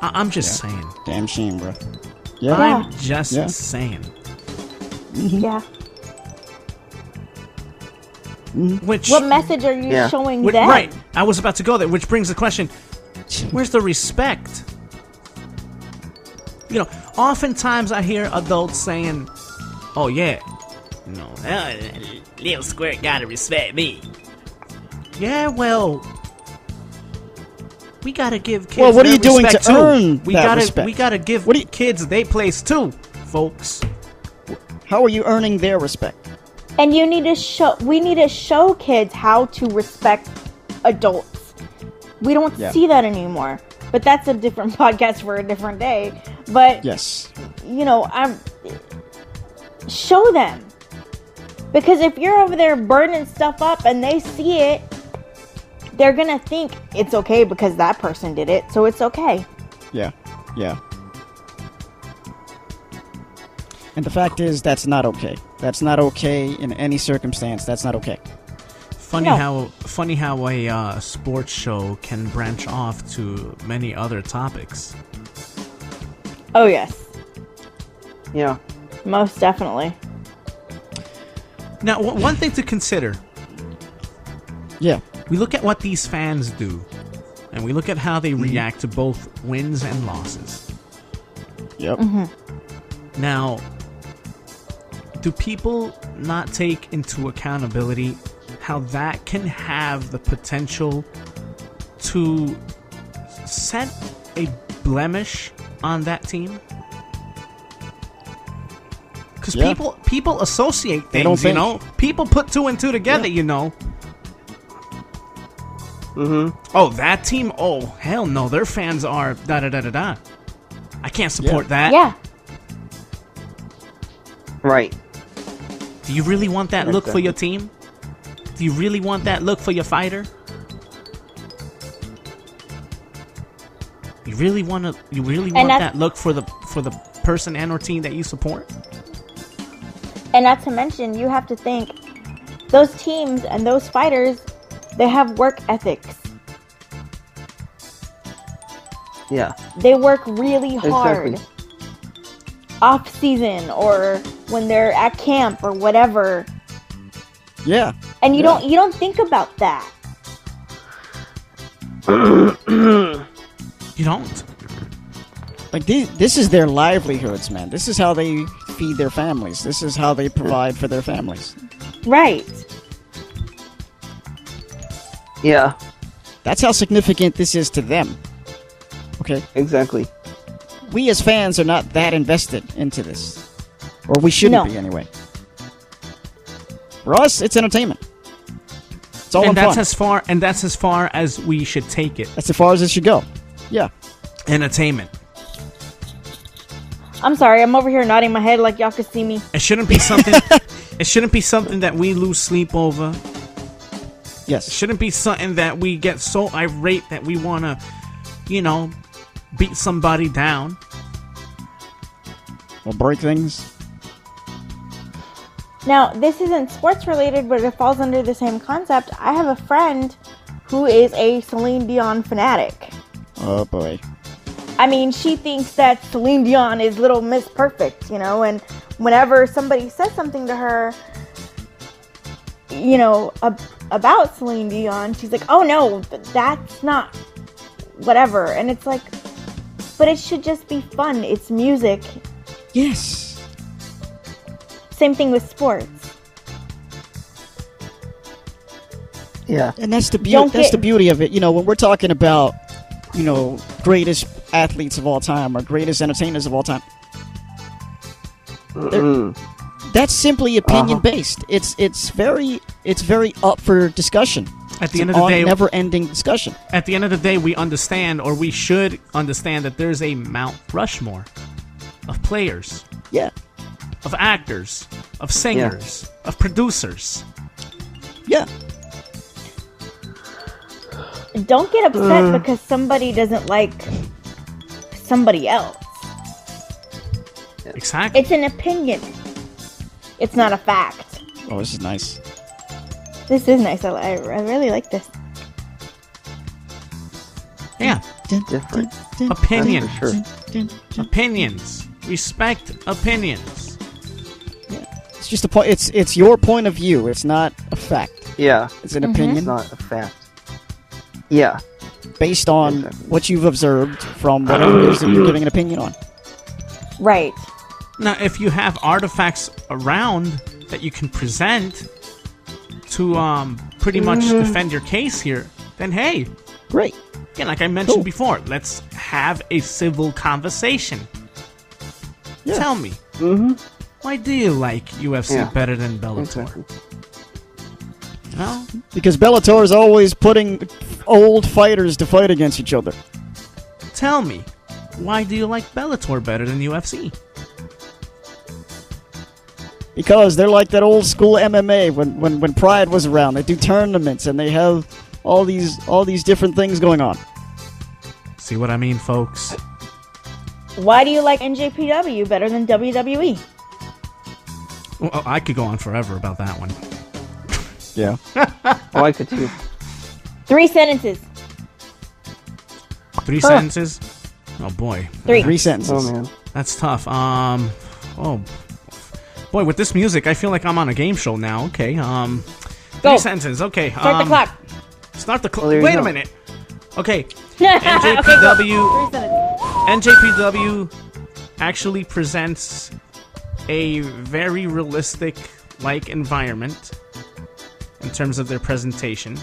I'm just saying. Damn shame, bro. Yeah. I'm just Yeah. saying. Yeah. Which What message are you Yeah. showing Wh- them? Right. I was about to go there, which brings the question: where's the respect? You know, oftentimes I hear adults saying, "Oh yeah, you know, little squirt gotta respect me." Yeah, well, we gotta give kids. Well, what are their you doing respect to too. earn We that gotta, respect? we gotta give What do you- kids their place too, folks. How are you earning their respect? And you need to show. We need to show kids how to respect adults. We don't Yeah. see that anymore. But that's a different podcast for a different day. But Yes. you know, show them, because if you're over there burning stuff up and they see it, they're gonna think it's okay because that person did it, so it's okay. Yeah. Yeah. And the fact is, that's not okay. That's not okay in any circumstance. That's not okay. Funny No. how a sports show can branch off to many other topics. Oh yes, Yeah. most definitely. Now, one thing to consider: Yeah. we look at what these fans do, and we look at how they react to both wins and losses. Yep. Now, do people not take into accountability how that can have the potential to set a blemish on that team? Because Yeah. people associate They don't things, you think. know? People put two and two together, Yeah. you know? Mm-hmm. Oh, that team? Oh, hell no. Their fans are da-da-da-da-da. I can't support that. Yeah. Right. Do you really want that look for Exactly. your team? Do you really want that look for your fighter? You really want that look for the person and or team that you support? And not to mention, you have to think, those teams and those fighters, they have work ethics. Yeah. They work really hard. Exactly. Off season or when they're at camp or whatever. Yeah. And you don't think about that. You don't. Like this is their livelihoods, man. This is how they feed their families. This is how they provide for their families. Right. Yeah. That's how significant this is to them. Okay? Exactly. We as fans are not that invested into this. Or we shouldn't be anyway. For us, it's entertainment. It's all And fun. that's as far as we should take it. That's as far as it should go. Yeah. Entertainment. I'm sorry, I'm over here nodding my head like y'all could see me. It shouldn't be something. It shouldn't be something that we lose sleep over. It Yes. shouldn't be something that we get so irate that we want to, beat somebody down. Or break things. Now, this isn't sports related, but it falls under the same concept. I have a friend who is a Celine Dion fanatic. Oh, boy. I mean, she thinks that Celine Dion is Little Miss Perfect, and whenever somebody says something to her, about Celine Dion, she's like, oh no, that's not whatever. And it's like, but it should just be fun. It's music. Yes. Same thing with sports. Yeah. And that's the beauty. That's the beauty of it. When we're talking about, greatest athletes of all time or greatest entertainers of all time, that's simply opinion based. It's very up for discussion. At the end of the day, never-ending discussion. At the end of the day, we understand, or we should understand, that there's a Mount Rushmore of players, Yeah. of actors, of singers, of producers. Yeah. Don't get upset because somebody doesn't like somebody else. Exactly. It's an opinion. It's not a fact. Oh, this is nice. This is nice. I really like this. Yeah. Different. Opinions. For sure. Opinions. Respect opinions. It's just a point. It's your point of view. It's not a fact. Yeah. It's an It's opinion not a fact. Yeah. based on what you've observed from whatever it is that you're giving an opinion on. Right. Now, if you have artifacts around that you can present to pretty much defend your case here, then hey, Great. again, like I mentioned Cool. before, let's have a civil conversation. Yeah. Tell me, why do you like UFC better than Bellator? Exactly. No? Because Bellator is always putting old fighters to fight against each other. Tell me, why do you like Bellator better than UFC? Because they're like that old school MMA when Pride was around. They do tournaments and they have all these different things going on. See what I mean, folks? Why do you like NJPW better than WWE? Well, I could go on forever about that one. Yeah. Oh, I could too. 3 sentences. 3 sentences? Oh boy. 3. 3 sentences. Oh man. That's tough. Oh boy, with this music, I feel like I'm on a game show now. Okay. 3 Go. sentences. Okay. Start the clock. Start the clock. Well, there you Wait a go. minute. Okay. Okay, go. NJPW 3 sentences. NJPW actually presents a very realistic like environment in terms of their presentation.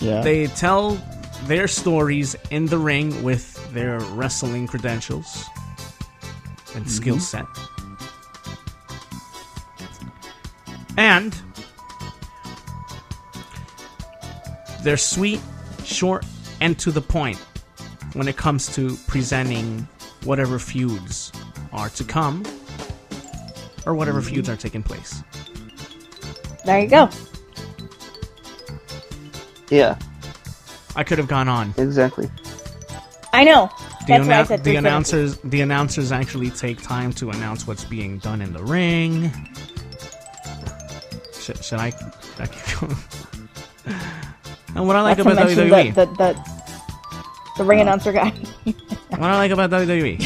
Yeah. They tell their stories in the ring with their wrestling credentials and skill set. And they're sweet, short, and to the point when it comes to presenting whatever feuds are to come or whatever feuds are taking place. There you go. Yeah. I could have gone on. Exactly. I know. The, That's why I said 370. the announcers actually take time to announce what's being done in the ring. Should I keep going? And what I like about mention WWE, the ring announcer guy. what I like about WWE,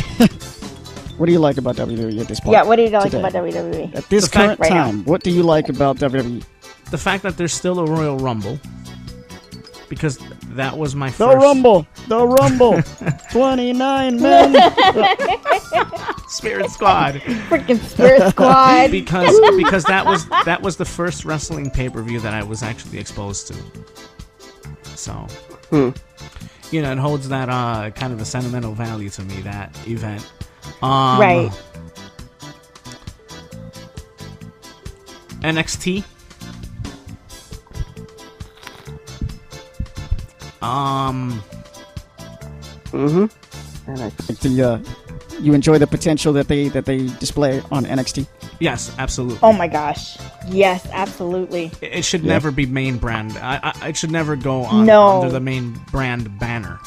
What do you like about WWE at this point? Yeah, what do you like today? about WWE? At this The fact- current right now. time, what do you like about WWE? the fact that there's still a Royal Rumble, because that was my The first Rumble! 29 men! Spirit Squad. Freaking Spirit Squad. because that was the first wrestling pay-per-view that I was actually exposed to. So, you know, it holds that kind of a sentimental value to me, that event. Right. NXT. You enjoy the potential that they display on NXT? Yes, absolutely. Oh my gosh. Yes, absolutely. It should never be main brand. It should never go on No. under the main brand banner.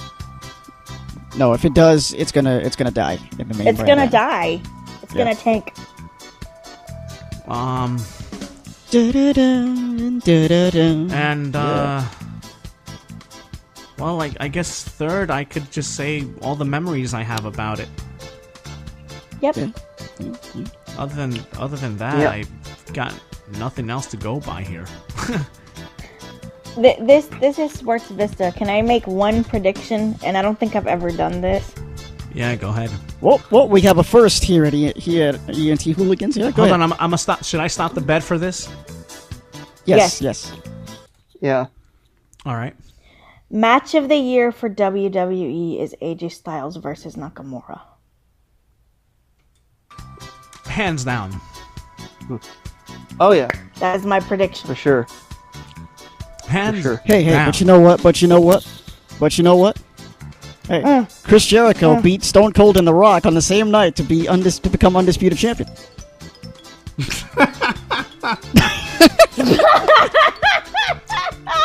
No, if it does, it's gonna die in the main It's brand gonna banner. die. It's gonna tank. Dun-dun-dun, dun-dun-dun. And well, like, I guess third, I could just say all the memories I have about it. Yep. Yeah. Other than that, Yeah. I've got nothing else to go by here. This is Sports Vista. Can I make one prediction? And I don't think I've ever done this. Yeah, go ahead. Well, we have a first here at ENT Hooligans. Yeah, go Hold ahead. on, I'm gonna stop. Should I stop the bet for this? Yes. Yeah. All right. Match of the year for WWE is AJ Styles versus Nakamura. Hands down. Oh yeah, That is my prediction. for sure. Hands sure. Hey, down. but you know what? Hey, Chris Jericho beat Stone Cold and The Rock on the same night to become undisputed champion.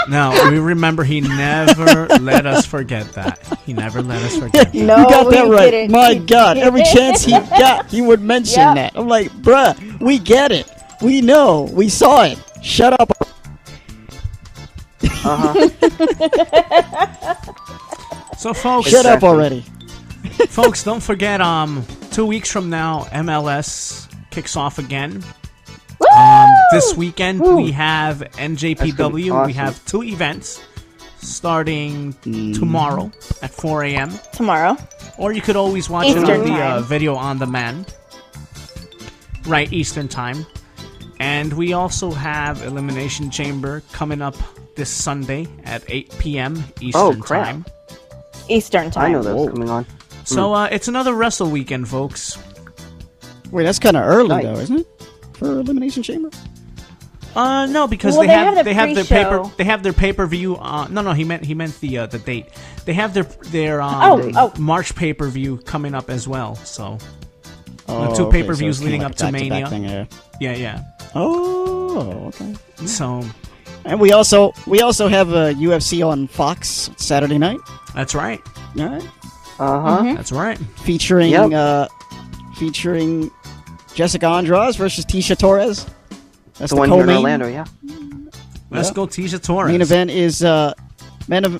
No, we remember he never let us forget that. He never let us forget that. No, You got that he right. didn't. My God, every chance he got, he would mention Yep. that. I'm like, bruh, we get it. We know. We saw it. Shut up. So, folks, Shut up Exactly. already. folks, don't forget. 2 weeks from now, MLS kicks off again. This weekend we have NJPW. awesome. We have 2 events starting tomorrow at 4 a.m. Tomorrow. Or you could always watch it Eastern on the time. video on demand. Right, Eastern time. And we also have Elimination Chamber coming up this Sunday at 8 p.m. Eastern crap. time. Eastern time. I know that's coming on. So it's another wrestle weekend, folks. Wait, that's kind of early, Nice. though, isn't it? For Elimination Chamber? No, because Well, they have the their pre-show. pay-per-view. No, he meant the date. They have their Oh. March pay-per-view coming up as well. So Oh, two okay, pay-per-views so it's leading kinda up to like a back-to-back Mania. thing, yeah. yeah. Oh, okay. So And we also have a UFC on Fox Saturday night. that's right. All right. That's right. Featuring Yep. featuring Jessica Andrade versus Tisha Torres. That's The the one here in co-main. Orlando, yeah. Let's Yeah. go, Tisha Torres.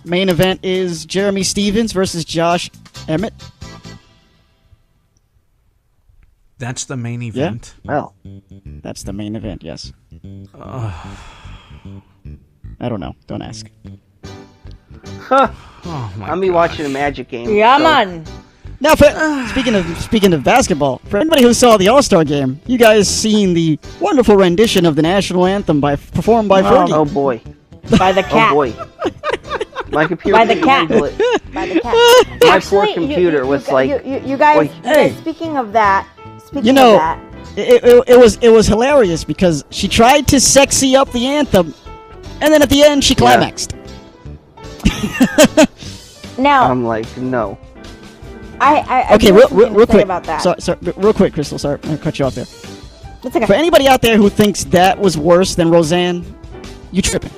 Main event is Jeremy Stevens versus Josh Emmett. That's the main event. Well, That's the main event. Yes. I don't know. Don't ask. Oh my I'll be watching a Magic game. Yeah, so- man. Now, speaking of basketball, for anybody who saw the All-Star game, you guys seen the wonderful rendition of the national anthem performed by Fergie. Oh boy. By the Oh cat. boy. My computer By the couldn't cat. handle it. By the cat. My poor computer was like, you guys. Oi. Hey. Speaking of that. Speaking You know, of that. it was hilarious because she tried to sexy up the anthem, and then at the end she climaxed. Now, I'm like, no. I Okay, do real have something to say quick. about that. Sorry, real quick, Crystal. Sorry, I'm gonna cut you off there. It's okay. For anybody out there who thinks that was worse than Roseanne, you tripping.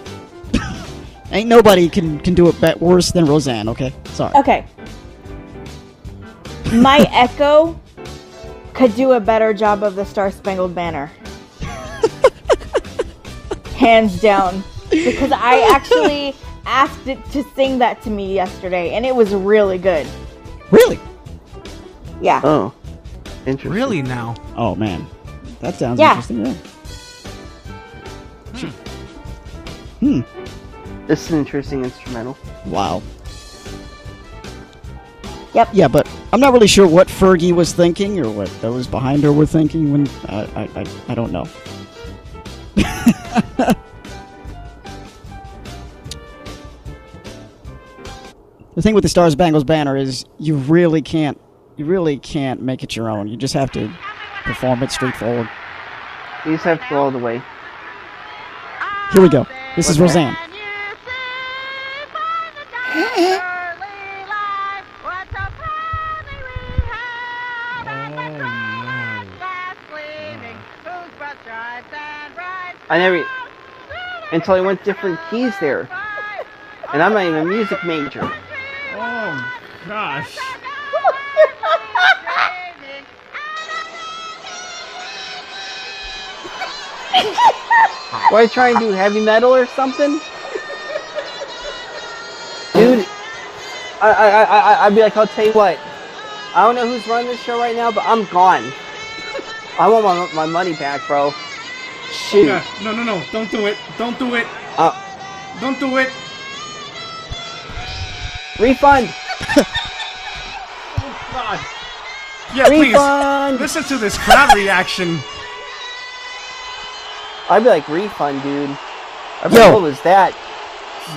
Ain't nobody can do it worse than Roseanne. Okay, sorry. Okay. My Echo could do a better job of the Star Spangled Banner. Hands down. Because I actually asked it to sing that to me yesterday, and it was really good. Really? Yeah. Oh, interesting. Really now? Oh, man. That sounds Yeah. interesting, yeah. This is an interesting instrumental. Wow. Yep. Yeah, but I'm not really sure what Fergie was thinking or what those behind her were thinking when I don't know. The thing with the Star Spangled Banner is you really can't make it your own. You just have to perform it straightforward. You just have to go all the way. Here we go. This is What's Roseanne. I never... Until I went different keys there. And I'm not even a music major. Oh, gosh. What, I try and do heavy metal or something? Dude, I'd be like, I'll tell you what. I don't know who's running this show right now, but I'm gone. I want my money back, bro. Shoot. Yeah, no. Don't do it. Don't do it. Don't do it. Refund! Oh, God. Yeah, Refund! please. Listen to this crowd reaction. I'd be like, refund, dude. I'd be Yo. like, what was that?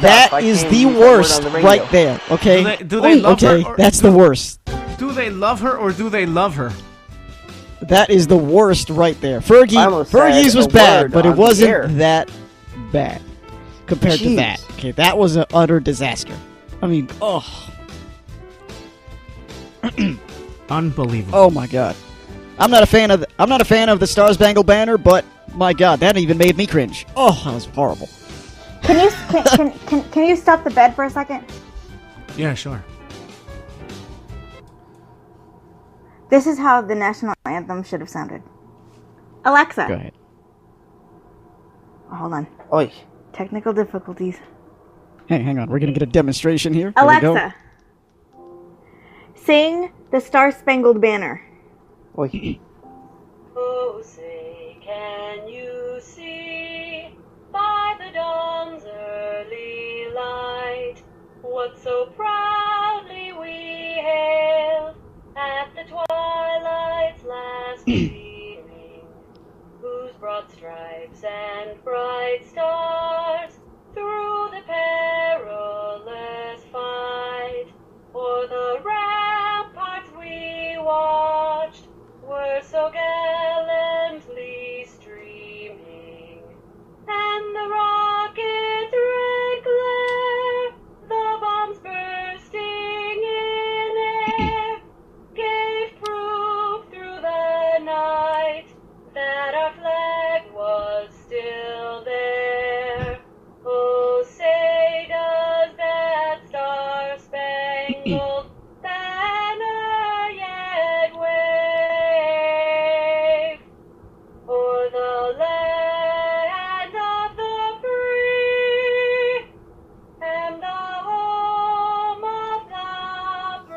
That I is can't the use that word worst on the radio. right there, okay? Do they love okay, her? Or, that's the worst. Do they love her or do they love her? That is the worst right there. I almost Fergie's said was a bad, word but on it the air. wasn't that bad compared to Jeez. that. Okay, that was an utter disaster. I mean, Unbelievable. oh my god. I'm not a fan of the Star Spangled Banner, but my god, that even made me cringe. Oh, that was horrible. Can you stop the bed for a second? Yeah, sure. This is how the national anthem should have sounded. Alexa. Go ahead. Oh, hold on. Oi. Technical difficulties. Hey, hang on. We're gonna get a demonstration here. There we go. Alexa. Sing the Star Spangled Banner. Oi. Oh, say, can you see by the dawn's early light what so proudly we hailed at the twilight's last gleaming, whose broad stripes and bright stars through the perilous fight o'er the ramparts we watched were so gallantly streaming, and the rocket's red glare, the bombs bursting in air, gave proof through the night that our flag was still there. Oh, say does that star-spangled banner yet wave o'er the land of the free and the home of the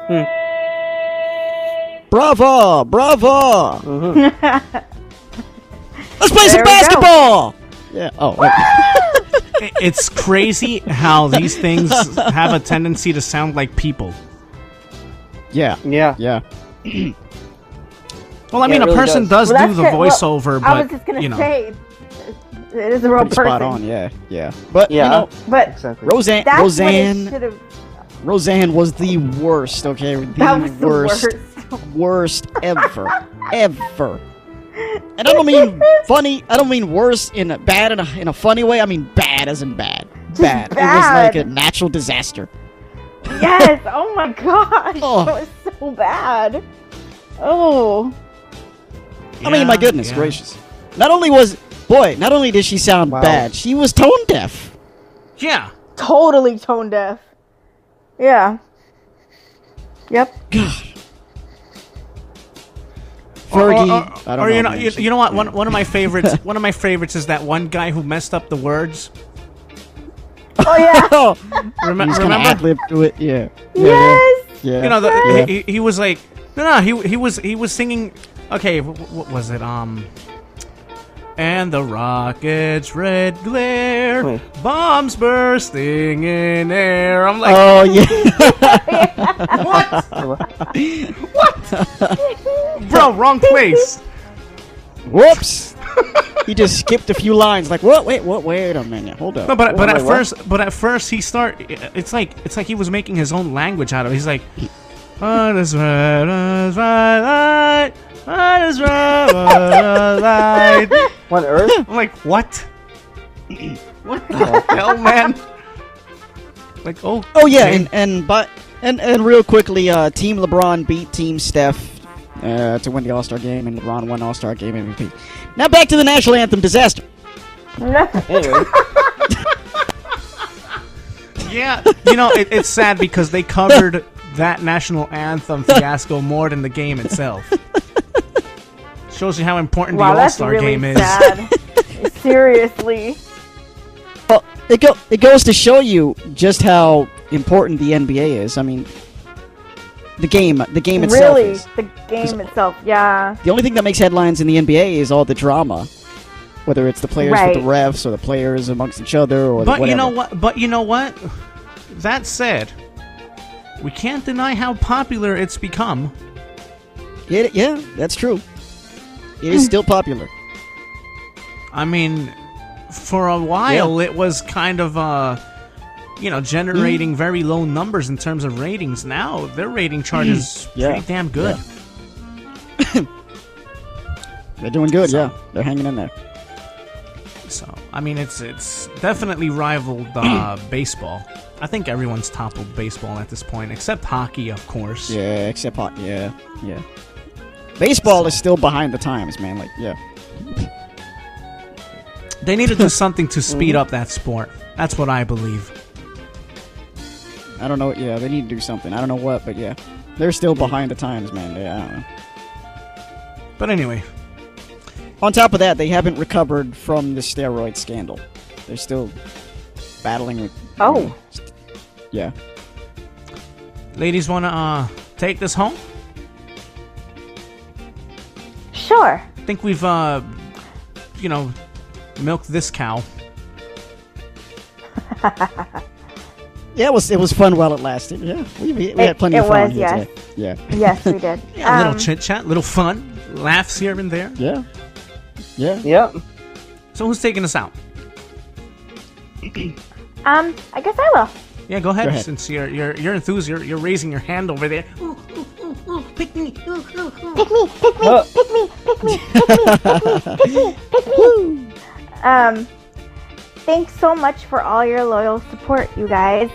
brave? Bravo! Bravo! Mm-hmm. Let's play some There we go. basketball! Yeah. Oh, wait. It's crazy how these things have a tendency to sound like people. Yeah. Yeah. Yeah. Well, I Yeah, mean, it a really person does. does Well, do that's the it. Well, voiceover, but, I was just gonna you know. say, it is a real Pretty person. spot on, yeah. Yeah. But, Yeah. you know, But Exactly. Roseanne that's what it should have. Roseanne was the worst, okay? That was the worst. Worst ever. Ever. And I don't mean funny, I don't mean worse in a bad in a funny way, I mean bad as in bad. Bad. It was like a natural disaster. Yes. Oh my gosh. Oh. That was so bad. Oh. I mean, my goodness yeah. gracious. Not only did she sound Wow. bad, she was tone deaf. Yeah. Totally tone deaf. Yeah. Yep. God. Fergie. I don't know. you know, man. you know what? One of my favorites. One of my favorites is that one guy who messed up the words. Oh yeah. Oh, he's kind of Remember? ad-lib to it. Yeah. Yes. Yeah. You know, Yeah. he was like, no, he was singing. Okay, what was it? And the rocket's red glare, Wait. bombs bursting in air. I'm like, Oh yeah. what? Bro, wrong place. Whoops. He just skipped a few lines. Like what? Wait a minute. Hold up. No, but Wait, at what? first he it's like he was making his own language out of it. He's like, what is red, light, what is red, light. What Earth? I'm like, what? What the hell, man? Like, oh yeah, okay. and real quickly, Team LeBron beat Team Steph to win the All-Star game, and LeBron won All-Star game MVP. Now back to the national anthem disaster. Anyway, Yeah, you know, it's sad because they covered that national anthem fiasco more than the game itself. Shows you how important Wow, the that's All-Star really game is. sad. Seriously. Well, it goes to show you just how important the NBA is. I mean, the game itself Really, is. the game itself. Yeah. The only thing that makes headlines in the NBA is all the drama, whether it's the players with the refs or the players amongst each other or But whatever. you know what? That said, we can't deny how popular it's become. Yeah, that's true. It is still popular. I mean, for a while it was kind of generating very low numbers in terms of ratings. Now their rating chart is pretty damn good. Yeah. They're doing good. So- Yeah, they're hanging in there. So, I mean, it's definitely rivaled baseball. I think everyone's toppled baseball at this point, except hockey, of course. Yeah, except yeah. Baseball is still behind the times, man. Like, yeah. They need to do something to speed up that sport. That's what I believe. I don't know. Yeah, they need to do something. I don't know what, but yeah, they're still behind the times, man. Yeah, I don't know. But anyway, On top of that, they haven't recovered from the steroid scandal. They're still battling with. Oh. Yeah. ladies, want to take this home? Sure. I think we've, milked this cow. Yeah, it was fun while it lasted. Yeah, we had plenty of fun here today. Yeah. Yes, we did. Yeah, a little chit chat, little fun, laughs here and there. Yeah. Yeah. yep. So who's taking us out? I guess I will. Yeah, go ahead. Go ahead. Since you're enthused, you're raising your hand over there. Ooh, pick me. Pick me, pick me, pick me, pick me, pick me, pick me. Thanks so much for all your loyal support, you guys.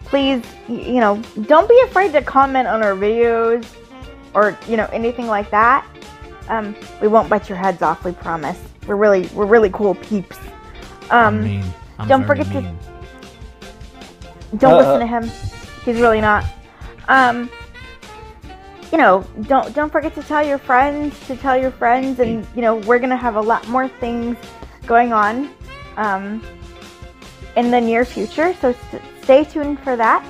Please, don't be afraid to comment on our videos or, anything like that. We won't bite your heads off, we promise. We're really cool peeps. I'm mean. I'm don't very forget to- mean. Don't listen to him. He's really not. Don't forget to tell your friends, and we're gonna have a lot more things going on in the near future. So stay tuned for that,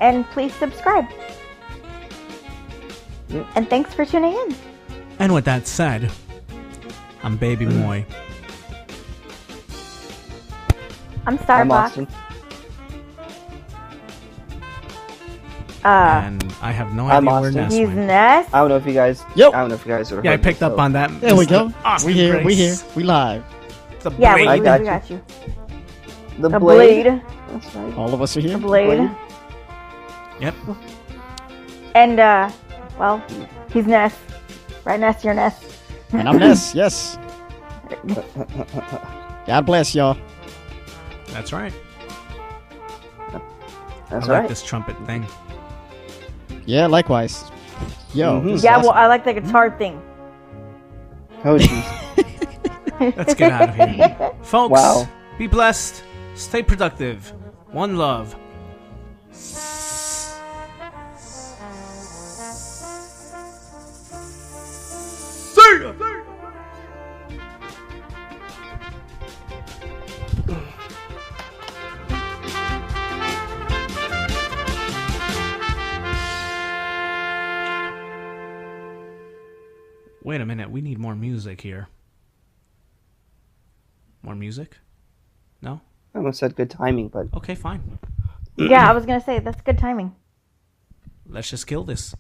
and please subscribe. And thanks for tuning in. And with that said, I'm Baby Moy. I'm I'm Starbucks. Austin. And I have no I'm idea where Austin. Ness He's went. Ness. I don't know if you guys. Yep. I don't know if you guys would have Yeah, I heard picked this, up so- on that. There we This is go. the Austin We here. Grace. We here. We live. The Yeah, blade. I got we you. got you. The The blade. blade. That's right. All of us are here. The blade. Yep. And well, he's Ness. Right, Ness? You're Ness. And I'm Ness. Yes. God bless y'all. That's right. That's I like right. this trumpet thing. Yeah, likewise. Yo. Mhm. this is Yeah, awesome. well, I like the guitar thing. Oh, jeez. Let's get out of here. Folks, Wow. be blessed. Stay productive. One love. Wait a minute, we need more music here. More music? No? I almost said good timing, but Okay, fine. Yeah, I was gonna say that's good timing. Let's just kill this.